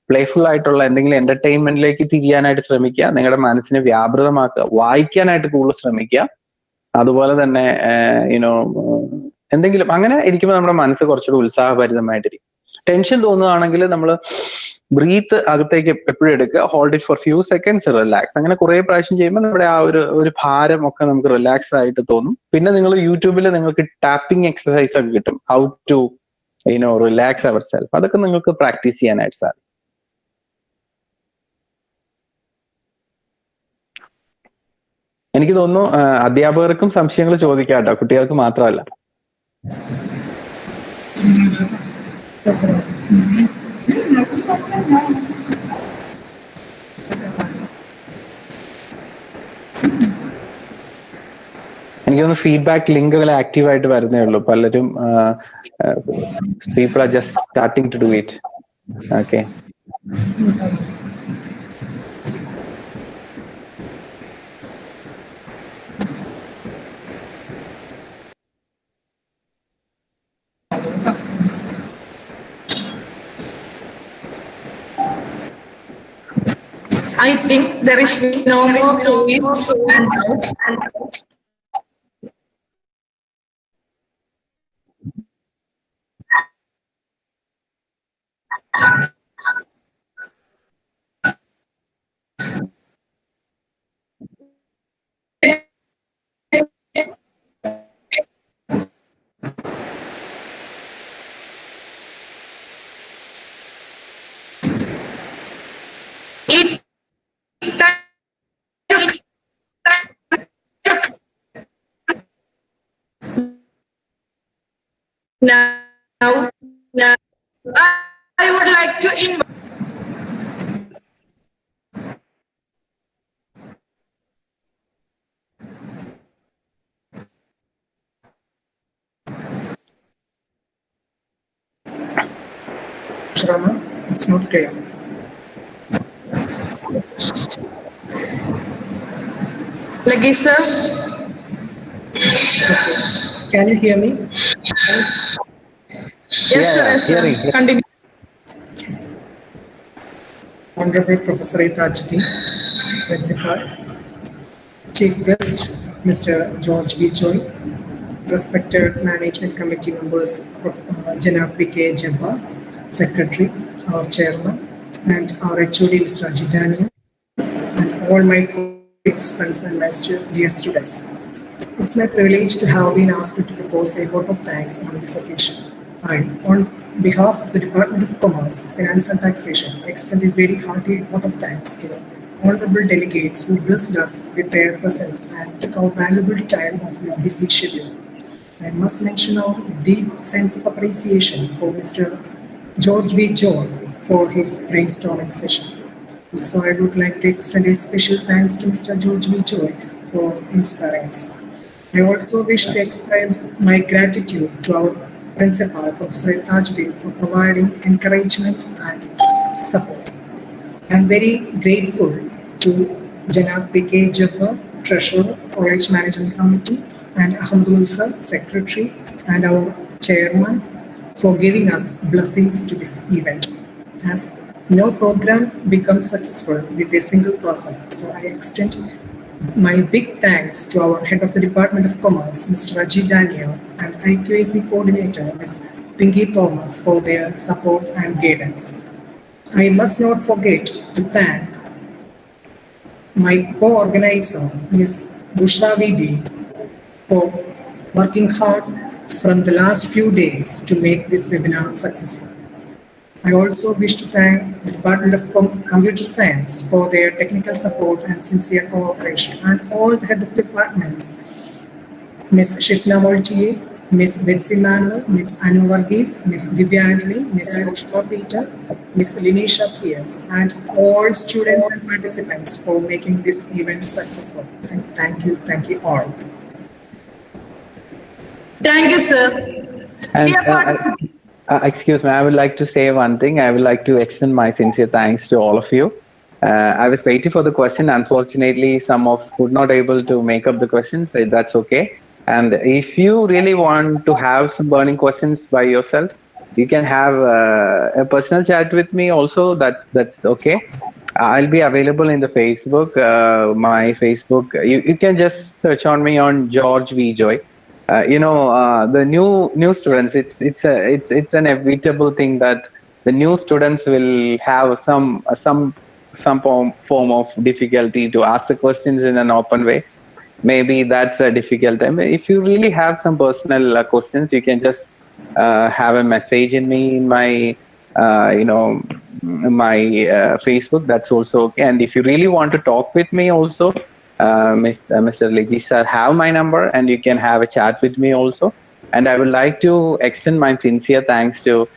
പ്ലേഫുൾ ആയിട്ടുള്ള എന്തെങ്കിലും എന്റർടൈൻമെന്റിലേക്ക് തിരിയാനായിട്ട് ശ്രമിക്കുക. നിങ്ങളുടെ മനസ്സിനെ വ്യാപൃതമാക്കുക, വായിക്കാനായിട്ട് കൂടുതൽ ശ്രമിക്കുക. അതുപോലെ തന്നെ എന്തെങ്കിലും അങ്ങനെ ഇരിക്കുമ്പോൾ നമ്മുടെ മനസ്സ് കുറച്ചുകൂടി ഉത്സാഹഭരിതമായിട്ടിരിക്കും. ടെൻഷൻ തോന്നുകയാണെങ്കിൽ നമ്മൾ ബ്രീത്ത് അകത്തേക്ക് എപ്പോഴും എടുക്കുക, hold it for few seconds, relax. അങ്ങനെ കുറെ പ്രാവശ്യം ചെയ്യുമ്പോൾ നമ്മുടെ ആ ഒരു ഭാരം ഒക്കെ നമുക്ക് റിലാക്സ് ആയിട്ട് തോന്നും. പിന്നെ നിങ്ങൾ യൂട്യൂബിൽ നിങ്ങൾക്ക് ടാപ്പിംഗ് എക്സസൈസ് ഒക്കെ കിട്ടും, how to relax our self. അതൊക്കെ നിങ്ങൾക്ക് പ്രാക്ടീസ് ചെയ്യാനായിട്ട് സാധിക്കും. എനിക്ക് തോന്നുന്നു അധ്യാപകർക്കും സംശയങ്ങൾ ചോദിക്കാം കേട്ടോ, കുട്ടികൾക്ക് മാത്രമല്ല. എനിക്കൊന്ന് ഫീഡ്ബാക്ക് ലിങ്കുകൾ ആക്റ്റീവായിട്ട് വരുന്നേ ഉള്ളൂ. പലരും people are just starting to do it. Okay. I think there is no more queries and doubts. It's time to now. I would like to invite Shrama, it's not clear. Lagi sir. Can you hear me? Yes, Yeah, sir. yeah, Yes, sir. hearing. Continue. Honorable Professor Tajuddin, Principal, Chief Guest, Mr. George V. Choi, respected Management Committee members, Janab P.K. Jabba, Secretary, our Chairman, and our HOD, Mr. Ajidania, and all my colleagues, friends, and my dear students. It's my privilege to have been asked to propose a vote of thanks on this occasion. I, on behalf of the Department of Commerce, Finance and Taxation, extend a very hearty vote of thanks to the honorable delegates who blessed us with their presence and took our valuable time off your busy schedule. I must mention our deep sense of appreciation for Mr. George V. Joy for his brainstorming session. Also, I would like to extend a special thanks to Mr. George V. Joy for inspiring us. I also wish to express my gratitude to our principal, Professor Tajuddin, for providing encouragement and support. I am very grateful to Janab P.K. Jabbar, Treasurer, College Management Committee, and Ahmadul Sir, Secretary, and our Chairman for giving us blessings to this event. As no program becomes successful with a single person, so I extend my big thanks to our Head of the Department of Commerce, Mr. Raji Daniel, and IQAC Coordinator, Ms. Pinky Thomas, for their support and guidance. I must not forget to thank my co-organizer, Ms. Bushra Bibi, for working hard from the last few days to make this webinar successful. I also wish to thank the Department of Computer Science for their technical support and sincere cooperation, and all the head of departments, Ms. Shifna Moltier, Ms. Betsy Manuel, Ms. Anu Varghese, Ms. Divya Anthony, Ms. Roshna Peter, Ms. Linisha CS, and all students and participants for making this event successful. And thank you all. Thank you, sir. And Dear participants, excuse me, I would like to say one thing. I would like to extend my sincere thanks to all of you. I was waiting for the question. Unfortunately, some of were not able to make up the questions. That's okay. And if you really want to have some burning questions by yourself, you can have a personal chat with me also. That's okay. I'll be available in the Facebook. My Facebook. You can just search on me on George V Joy. The new students. It's an inevitable thing that the new students will have some form of difficulty to ask the questions in an open way. Maybe that's a difficult time. If you really have some personal questions, you can just have a message in me in my my Facebook. That's also okay. And if you really want to talk with me also, Mr. Leji sir have my number, and you can have a chat with me also. And I would like to extend my sincere thanks to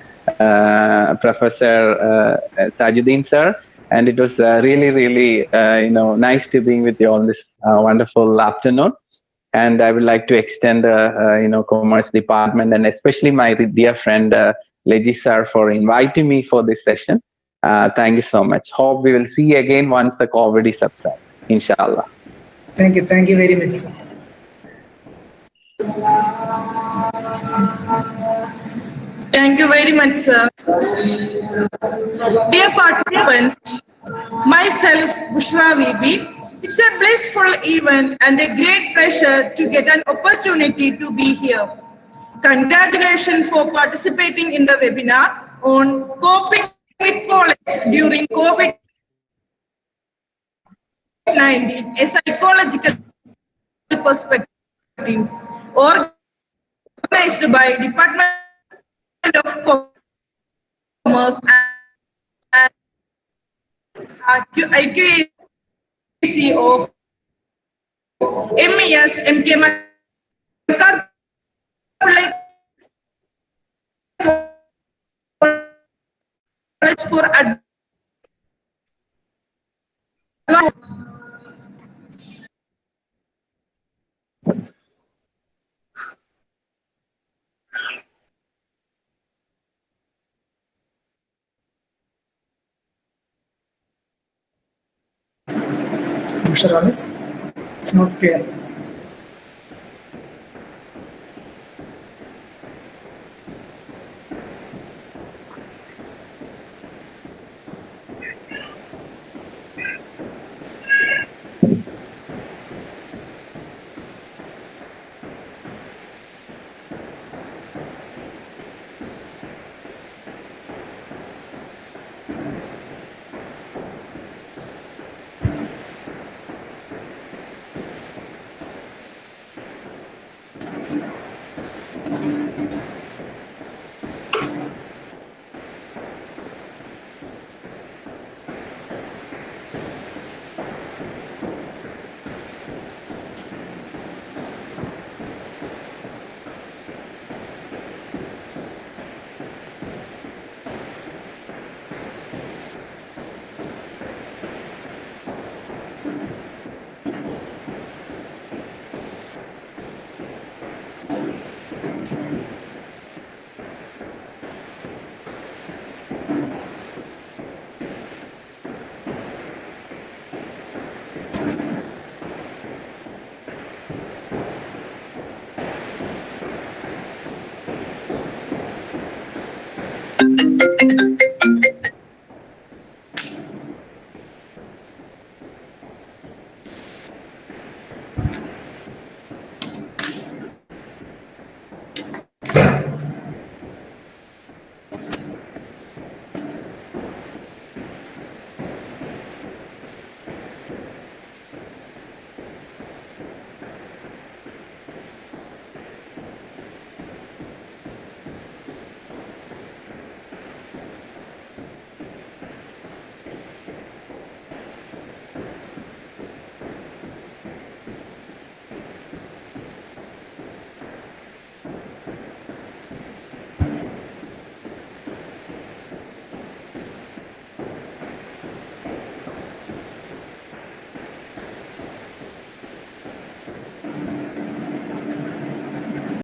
Professor Tajuddin sir. And it was really nice to being with you on this wonderful afternoon. And I would like to extend commerce department, and especially my dear friend Leji sir for inviting me for this session. Thank you so much. Hope we will see again once the COVID is subsided. Inshallah. Thank you very much, sir. Thank you very much, sir. Dear participants, myself, Bushra Vibi, it's a blissful event and a great pleasure to get an opportunity to be here. Congratulations for participating in the webinar on coping with college during COVID-19, a psychological perspective, organized by Department of Commerce and IQAC of MES MK College for Advanced. Bushra, miss, it's not clear.